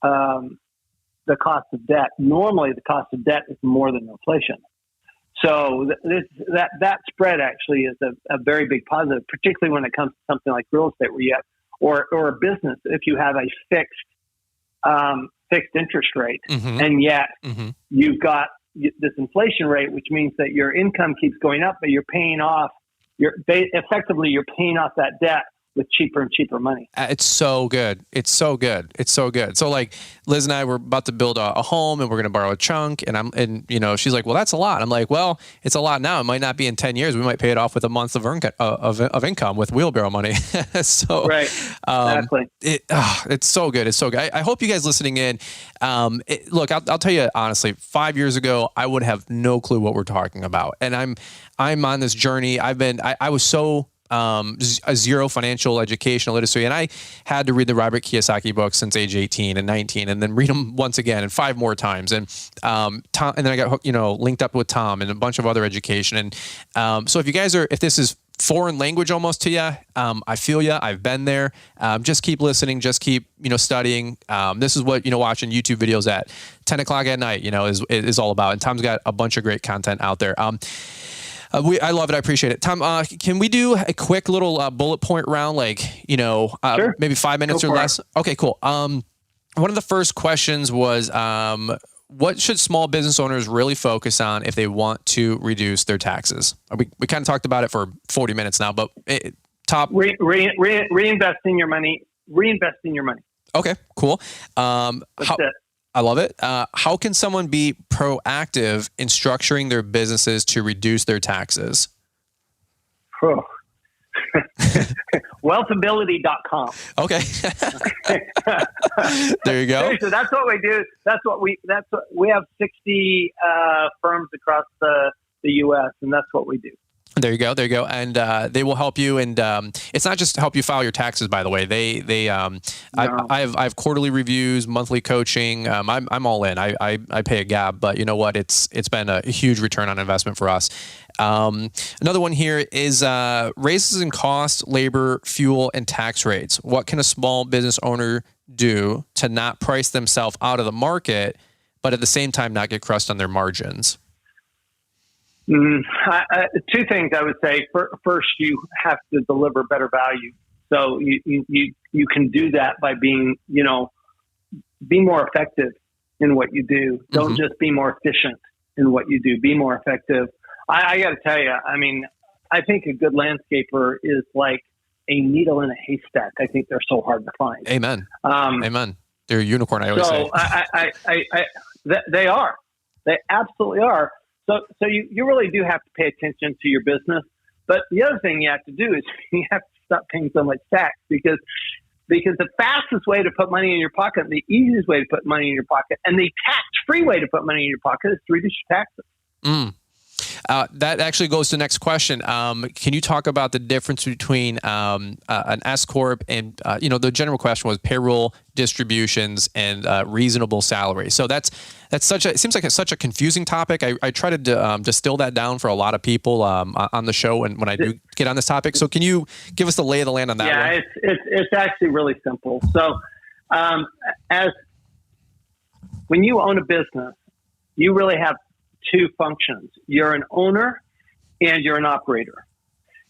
Speaker 4: the cost of debt. Normally, the cost of debt is more than inflation. So that spread actually is a very big positive, particularly when it comes to something like real estate, where you have or a business. If you have a fixed interest rate,
Speaker 3: mm-hmm.
Speaker 4: and yet
Speaker 3: mm-hmm.
Speaker 4: you've got this inflation rate, which means that your income keeps going up, but you're paying off. You're paying off that debt with cheaper and cheaper money.
Speaker 3: It's so good. It's so good. It's so good. So like Liz and I were about to build a home and we're going to borrow a chunk. And she's like, well, that's a lot. I'm like, well, it's a lot now. It might not be in 10 years. We might pay it off with a month of income with wheelbarrow money. So
Speaker 4: right. Exactly.
Speaker 3: It's so good. It's so good. I hope you guys listening in. Look, I'll tell you honestly, 5 years ago, I would have no clue what we're talking about. And I'm on this journey. I was so a zero financial educational literacy. And I had to read the Robert Kiyosaki books since age 18 and 19, and then read them once again and 5 more times. And Tom, and then I got linked up with Tom and a bunch of other education. And so if this is foreign language almost to you, I feel you. I've been there. Just keep listening. Just keep studying. This is what watching YouTube videos at 10 o'clock at night is all about. And Tom's got a bunch of great content out there. I love it. I appreciate it. Tom, can we do a quick little bullet point round,
Speaker 4: sure.
Speaker 3: Maybe 5 minutes or less? Okay, cool. One of the first questions was, what should small business owners really focus on if they want to reduce their taxes? We kind of talked about it for 40 minutes now, but top...
Speaker 4: Reinvesting your money. Reinvesting your money.
Speaker 3: Okay, cool.
Speaker 4: That's it.
Speaker 3: I love it. How can someone be proactive in structuring their businesses to reduce their taxes?
Speaker 4: Oh. WealthAbility.com.
Speaker 3: Okay. There you go.
Speaker 4: Seriously, that's what we do. We have 60 firms across the U.S. and that's what we do.
Speaker 3: There you go. And they will help you. And it's not just to help you file your taxes, by the way. I have quarterly reviews, monthly coaching. I'm all in. I pay a gab, but you know what? It's been a huge return on investment for us. Another one here is raises in cost, labor, fuel, and tax rates. What can a small business owner do to not price themselves out of the market, but at the same time not get crushed on their margins?
Speaker 4: Two things I would say. First, you have to deliver better value. So you can do that by being, be more effective in what you do. Don't just be more efficient in what you do. Be more effective. I got to tell you, I mean, I think a good landscaper is like a needle in a haystack. I think they're so hard to find.
Speaker 3: Amen. Amen. They're a unicorn, I always say.
Speaker 4: They are. They absolutely are. So you really do have to pay attention to your business. But the other thing you have to do is you have to stop paying so much tax because the fastest way to put money in your pocket, the easiest way to put money in your pocket, and the tax-free way to put money in your pocket is to reduce your taxes.
Speaker 3: That actually goes to the next question. Can you talk about the difference between an S corp and the general question was payroll, distributions, and reasonable salary. So it seems like it's such a confusing topic. I try to distill that down for a lot of people on the show and when I do get on this topic. So can you give us the lay of the land on that?
Speaker 4: Yeah, it's actually really simple. So when you own a business, you really have two functions. You're an owner and you're an operator.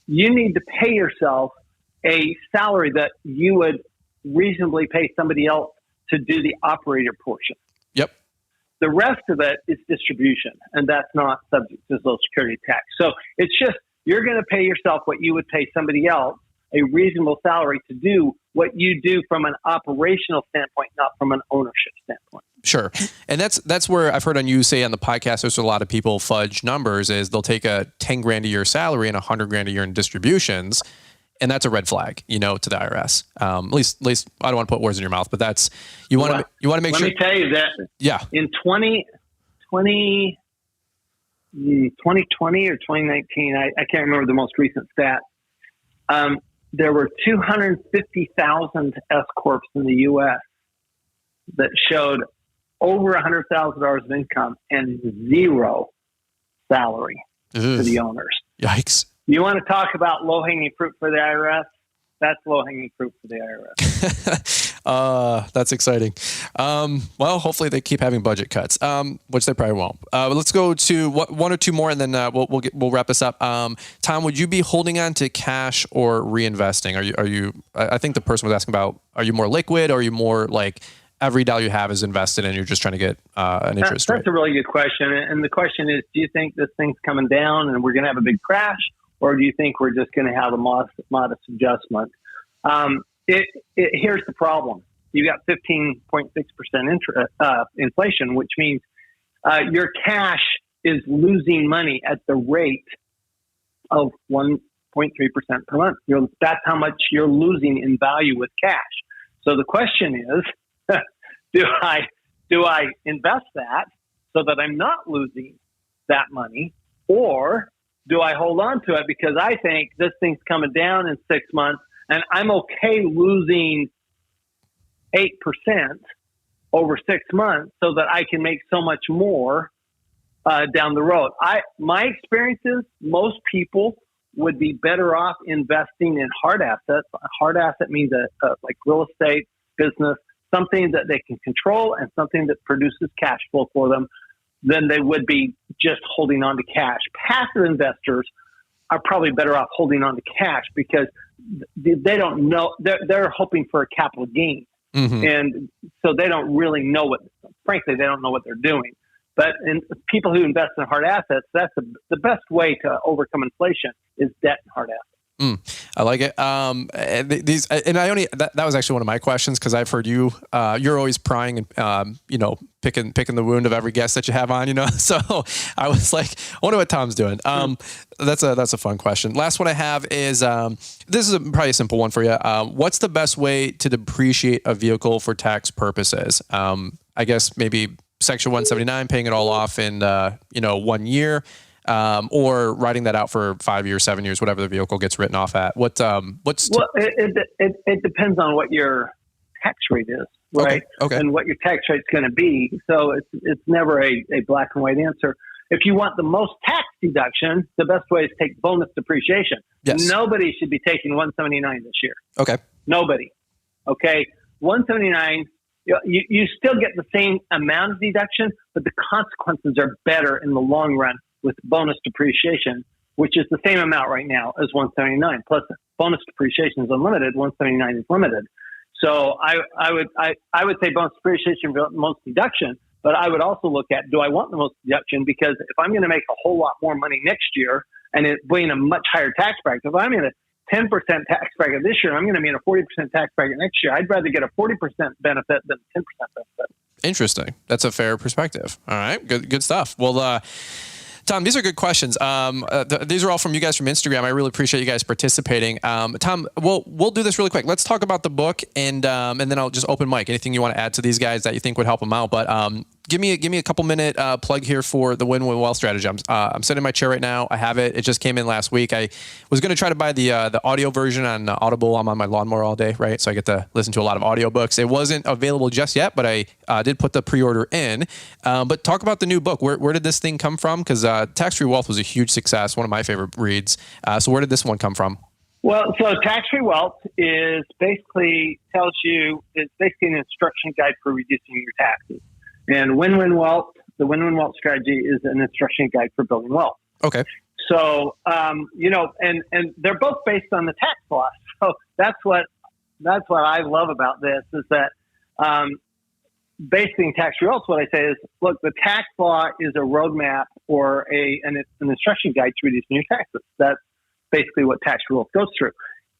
Speaker 4: You need to pay yourself a salary that you would reasonably pay somebody else to do the operator portion.
Speaker 3: Yep.
Speaker 4: The rest of it is distribution, and that's not subject to Social Security tax. So it's just, you're going to pay yourself what you would pay somebody else, a reasonable salary to do what you do from an operational standpoint, not from an ownership standpoint.
Speaker 3: Sure. And that's where I've heard on you say on the podcast, there's a lot of people fudge numbers is they'll take a 10 grand a year salary and $100,000 a year in distributions. And that's a red flag, to the IRS. At least I don't want to put words in your mouth, but that's, you want to make sure.
Speaker 4: Let me tell you that in 2020 or 2019, I can't remember the most recent stat. There were 250,000 S corps in the U.S. that showed over $100,000 of income and zero salary to the owners.
Speaker 3: Yikes.
Speaker 4: You want to talk about low-hanging fruit for the IRS? That's low-hanging fruit for the IRS.
Speaker 3: That's exciting. Well, hopefully they keep having budget cuts, which they probably won't. Let's go to one or two more, and then we'll wrap this up. Tom, would you be holding on to cash or reinvesting? Are you? I think the person was asking about: are you more liquid, or are you more like every dollar you have is invested, and you're just trying to get an interest rate?
Speaker 4: That's a really good question. And the question is: do you think this thing's coming down, and we're going to have a big crash? Or do you think we're just going to have a modest adjustment? Here's the problem. You got 15.6% inflation, which means your cash is losing money at the rate of 1.3% per month. That's how much you're losing in value with cash. So the question is, do I invest that so that I'm not losing that money, or do I hold on to it because I think this thing's coming down in 6 months and I'm okay losing 8% over 6 months so that I can make so much more down the road? My experience is most people would be better off investing in hard assets. A hard asset means like real estate, business, something that they can control and something that produces cash flow for them, than they would be just holding on to cash. Passive investors are probably better off holding on to cash because they don't know, they're hoping for a capital gain. Mm-hmm. And so they don't really know frankly, they don't know what they're doing. But in people who invest in hard assets, that's the best way to overcome inflation is debt and hard assets.
Speaker 3: I like it. That was actually one of my questions because I've heard you're always prying and picking the wound of every guest that you have on. So I was like, I wonder what Tom's doing. That's a fun question. Last one I have is this is probably a simple one for you. What's the best way to depreciate a vehicle for tax purposes? I guess maybe Section 179, paying it all off in 1 year. Or writing that out for 5 years, 7 years, whatever the vehicle gets written off at. It
Speaker 4: depends on what your tax rate is, right?
Speaker 3: Okay.
Speaker 4: And what your tax rate's going to be. So it's never a black and white answer. If you want the most tax deduction, the best way is to take bonus depreciation.
Speaker 3: Yes.
Speaker 4: Nobody should be taking 179 this year.
Speaker 3: Okay.
Speaker 4: Nobody. Okay. 179. You still get the same amount of deduction, but the consequences are better in the long run with bonus depreciation, which is the same amount right now as 179 plus bonus depreciation is unlimited. 179 is limited. So I would say bonus depreciation for most deduction, but I would also look at, do I want the most deduction? Because if I'm going to make a whole lot more money next year and it being a much higher tax bracket, if I'm in a 10% tax bracket this year, I'm going to be in a 40% tax bracket next year. I'd rather get a 40% benefit than a 10% benefit.
Speaker 3: Interesting. That's a fair perspective. All right. Good stuff. Well, Tom, these are good questions. These are all from you guys from Instagram. I really appreciate you guys participating. Tom, we'll do this really quick. Let's talk about the book, and then I'll just open mic. Anything you want to add to these guys that you think would help them out? But give me a couple minute plug here for the Win-Win Wealth Strategy. I'm sitting in my chair right now. I have it. It just came in last week. I was going to try to buy the audio version on Audible. I'm on my lawnmower all day, right? So I get to listen to a lot of audiobooks. It wasn't available just yet, but I did put the pre-order in. But talk about the new book. Where did this thing come from? Because Tax-Free Wealth was a huge success, one of my favorite reads. So where did this one come from?
Speaker 4: Well, so Tax-Free Wealth is basically an instruction guide for reducing your taxes. And Win-Win Wealth, the Win-Win Wealth Strategy is an instruction guide for building wealth. Okay. So, and they're both based on the tax law. So that's what I love about this is that, basically in Tax-Free Wealth, what I say is, look, the tax law is a roadmap or an instruction guide to reducing your taxes. That's basically what Tax-Free Wealth goes through.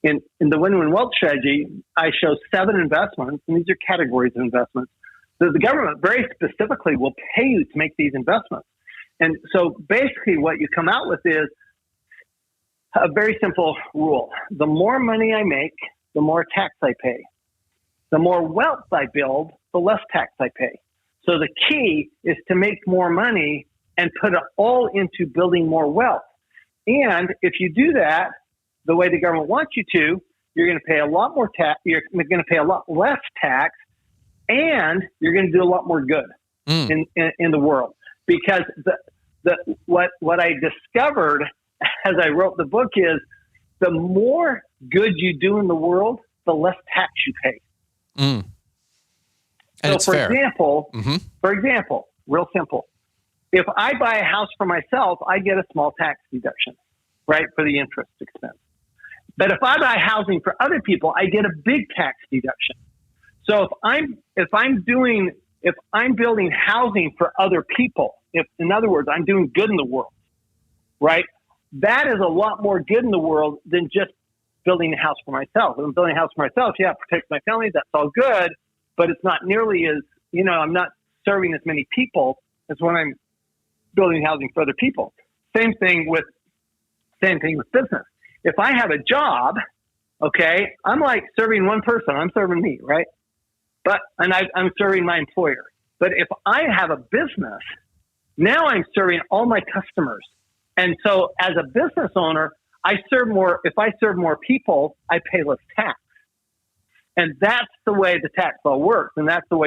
Speaker 4: In the Win-Win Wealth Strategy, I show 7 investments, and these are categories of investments. So the government very specifically will pay you to make these investments. And so basically what you come out with is a very simple rule. The more money I make, the more tax I pay. The more wealth I build, the less tax I pay. So the key is to make more money and put it all into building more wealth. And if you do that the way the government wants you to, you're going to pay a lot more tax. You're going to pay a lot less tax, and you're going to do a lot more good in the world. Because what I discovered as I wrote the book is the more good you do in the world, the less tax you pay. And so, for example, real simple. If I buy a house for myself, I get a small tax deduction, right, for the interest expense. But if I buy housing for other people, I get a big tax deduction. So if I'm building housing for other people, in other words, I'm doing good in the world, right? That is a lot more good in the world than just building a house for myself. If I'm building a house for myself, yeah, it protects my family. That's all good, but it's not nearly as, I'm not serving as many people as when I'm building housing for other people. Same thing with business. If I have a job, okay, I'm like serving one person. I'm serving me, right? I'm serving my employer. But if I have a business, now I'm serving all my customers. And so as a business owner, I serve more. If I serve more people, I pay less tax. And that's the way the tax law works. And so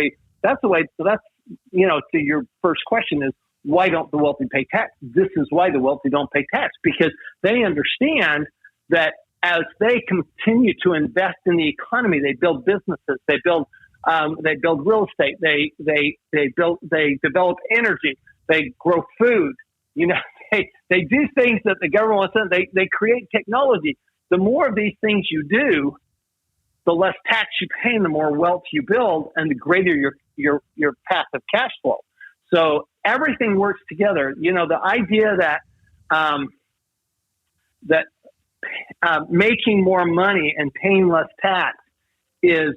Speaker 4: to your first question is, why don't the wealthy pay tax? This is why the wealthy don't pay tax, because they understand that as they continue to invest in the economy, they build businesses, they build real estate, they develop energy, they grow food, they do things that the government wants. They create technology. The more of these things you do, the less tax you pay and the more wealth you build and the greater your passive cash flow. So everything works together. The idea that making more money and paying less tax is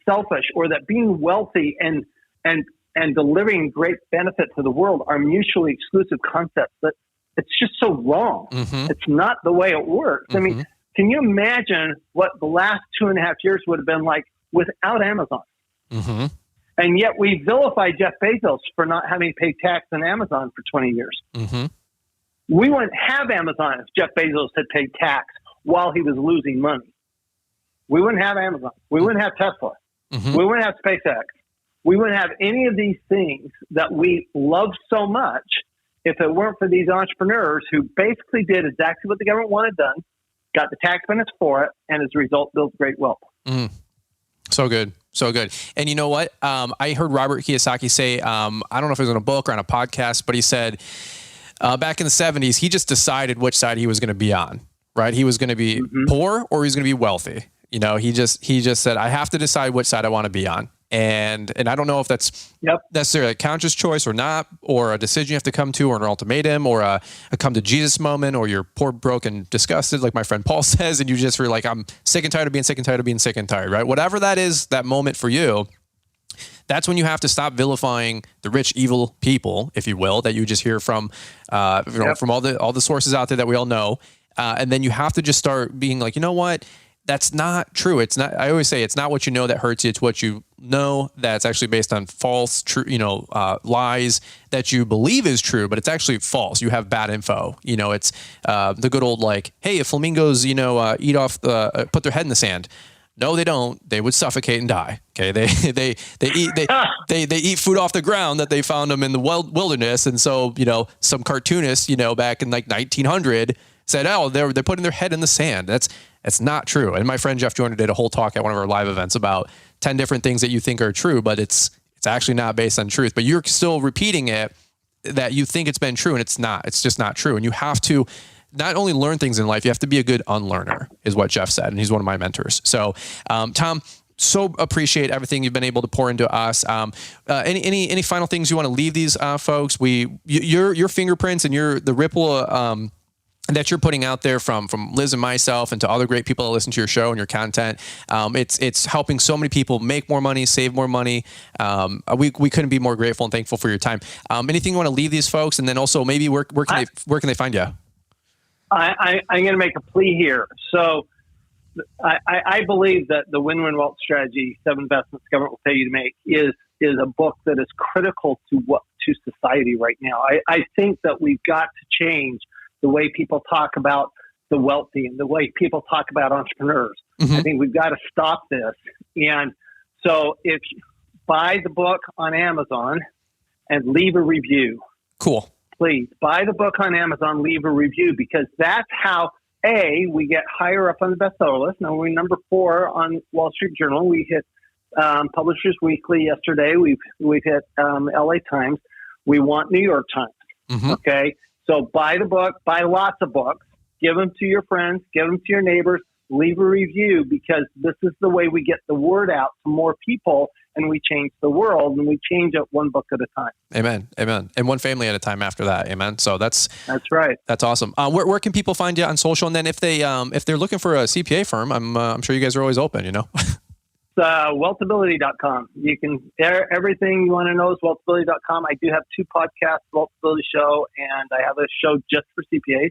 Speaker 4: selfish, or that being wealthy and delivering great benefit to the world are mutually exclusive concepts. That it's just so wrong. Mm-hmm. It's not the way it works. Mm-hmm. I mean, can you imagine what the last 2.5 years would have been like without Amazon? Mm-hmm. And yet we vilify Jeff Bezos for not having paid tax on Amazon for 20 years. Mm-hmm. We wouldn't have Amazon if Jeff Bezos had paid tax while he was losing money. We wouldn't have Amazon. We wouldn't have Tesla. Mm-hmm. We wouldn't have SpaceX. We wouldn't have any of these things that we love so much if it weren't for these entrepreneurs who basically did exactly what the government wanted done, got the tax benefits for it, and as a result, built great wealth. Mm.
Speaker 3: So good. So good. And you know what? I heard Robert Kiyosaki say, I don't know if it was in a book or on a podcast, but he said, back in the 70s, he just decided which side he was going to be on, right? He was going to be poor or he was going to be wealthy. You know, he just said, I have to decide which side I want to be on. And I don't know if that's necessarily a conscious choice or not, or a decision you have to come to, or an ultimatum, or a come to Jesus moment, or you're poor, broke, and disgusted, like my friend Paul says, and you just were like, I'm sick and tired of being sick and tired of being sick and tired, right? Whatever that is, that moment for you, that's when you have to stop vilifying the rich, evil people, if you will, that you just hear from, from all the sources out there that we all know, and then you have to just start being like, you know what? That's not true. It's not. I always say it's not what you know that hurts you. It's what you know that's actually based on false, lies that you believe is true, but it's actually false. You have bad info. You know, it's the good old like, hey, if flamingos, put their head in the sand. No, they don't. They would suffocate and die. Okay, they eat food off the ground that they found them in the wilderness, and so some cartoonists, back in like 1900 said, oh, they're putting their head in the sand. That's not true. And my friend Jeff Joyner did a whole talk at one of our live events about 10 different things that you think are true, but it's actually not based on truth. But you're still repeating it that you think it's been true, and it's not. It's just not true. And you have to not only learn things in life, you have to be a good unlearner, is what Jeff said. And he's one of my mentors. So, Tom, so appreciate everything you've been able to pour into us. Any final things you want to leave these folks? Your fingerprints and the ripple that you're putting out there from Liz and myself and to other great people that listen to your show and your content. It's helping so many people make more money, save more money. We couldn't be more grateful and thankful for your time. Anything you want to leave these folks? And then also maybe where can they find you?
Speaker 4: I'm going to make a plea here. So I believe that the Win-Win Wealth Strategy, 7 Investments Government Will Pay You to Make, is a book that is critical to society right now. I think that we've got to change the way people talk about the wealthy and the way people talk about entrepreneurs. I think we've got to stop this. And so if you buy the book on Amazon and leave a review.
Speaker 3: Cool.
Speaker 4: Please buy the book on Amazon, leave a review, because that's how, we get higher up on the bestseller list. Now we're number 4 on Wall Street Journal. We hit Publishers Weekly yesterday. We've hit LA Times. We want New York Times. Okay. So buy the book, buy lots of books, give them to your friends, give them to your neighbors, leave a review, because this is the way we get the word out to more people, and we change the world, and we change it one book at a time.
Speaker 3: Amen. Amen. And one family at a time after that. Amen. So that's
Speaker 4: right.
Speaker 3: That's awesome. Where can people find you on social? And then if they're looking for a CPA firm, I'm sure you guys are always open,
Speaker 4: WealthAbility.com. You can, everything you want to know is WealthAbility.com. I do have 2 podcasts, WealthAbility Show, and I have a show just for CPAs,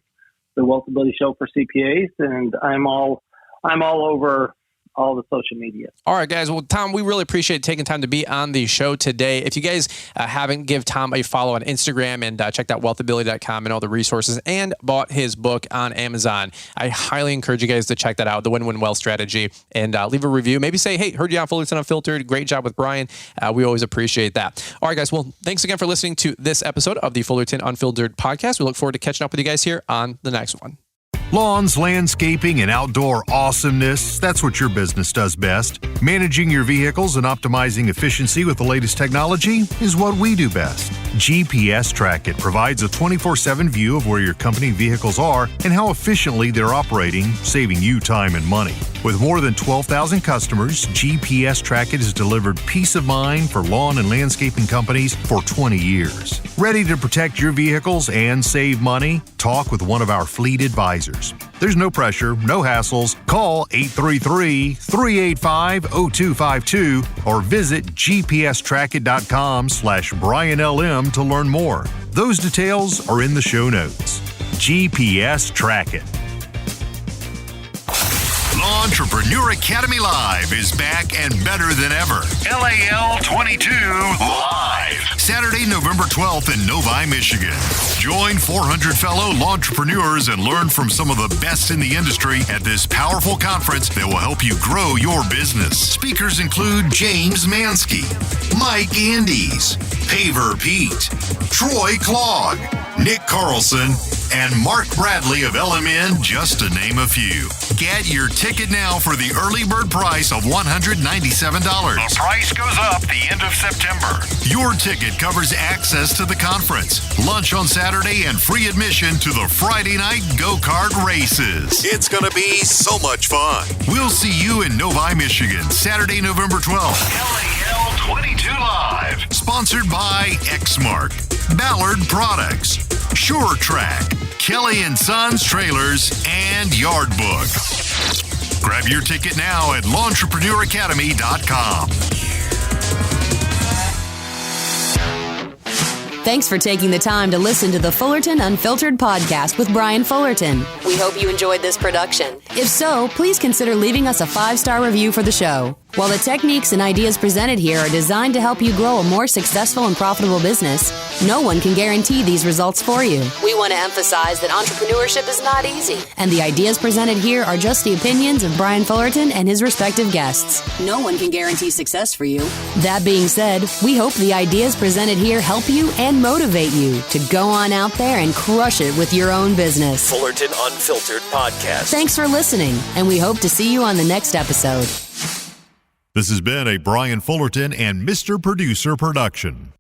Speaker 4: the WealthAbility Show for CPAs, and I'm all over all the social media.
Speaker 3: All right, guys. Well, Tom, we really appreciate taking time to be on the show today. If you guys haven't, give Tom a follow on Instagram and checked out wealthability.com and all the resources, and bought his book on Amazon. I highly encourage you guys to check that out, The Win-Win Wealth Strategy, and leave a review. Maybe say, hey, heard you on Fullerton Unfiltered. Great job with Brian. We always appreciate that. All right, guys. Well, thanks again for listening to this episode of the Fullerton Unfiltered podcast. We look forward to catching up with you guys here on the next one.
Speaker 1: Lawns, landscaping, and outdoor awesomeness, that's what your business does best. Managing your vehicles and optimizing efficiency with the latest technology is what we do best. GPS Track It provides a 24/7 view of where your company vehicles are and how efficiently they're operating, saving you time and money. With more than 12,000 customers, GPS Track It has delivered peace of mind for lawn and landscaping companies for 20 years. Ready to protect your vehicles and save money? Talk with one of our fleet advisors. There's no pressure, no hassles. Call 833-385-0252 or visit gpstrackit.com/BrianLM to learn more. Those details are in the show notes. GPS Track It. Entrepreneur Academy Live is back and better than ever. LAL 22 Live. Saturday, November 12th in Novi, Michigan. Join 400 fellow entrepreneurs and learn from some of the best in the industry at this powerful conference that will help you grow your business. Speakers include James Mansky, Mike Andes, Paver Pete, Troy Clogg, Nick Carlson, and Mark Bradley of LMN, just to name a few. Get your ticket now for the early bird price of $197. The price goes up the end of September. Your ticket covers access to the conference, lunch on Saturday, and free admission to the Friday night go-kart races. It's going to be so much fun. We'll see you in Novi, Michigan, Saturday, November 12th. LAL 22 Live. Sponsored by Exmark, Ballard Products, Shore Track, Kelly & Sons Trailers, and Yard Book. Grab your ticket now at L'EntrepreneurAcademy.com.
Speaker 5: Thanks for taking the time to listen to the Fullerton Unfiltered podcast with Brian Fullerton. We hope you enjoyed this production. If so, please consider leaving us a 5-star review for the show. While the techniques and ideas presented here are designed to help you grow a more successful and profitable business, no one can guarantee these results for you. We want to emphasize that entrepreneurship is not easy, and the ideas presented here are just the opinions of Brian Fullerton and his respective guests. No one can guarantee success for you. That being said, we hope the ideas presented here help you and motivate you to go on out there and crush it with your own business.
Speaker 2: Fullerton Unfiltered Podcast.
Speaker 5: Thanks for listening, and we hope to see you on the next episode.
Speaker 1: This has been a Brian Fullerton and Mr. Producer production.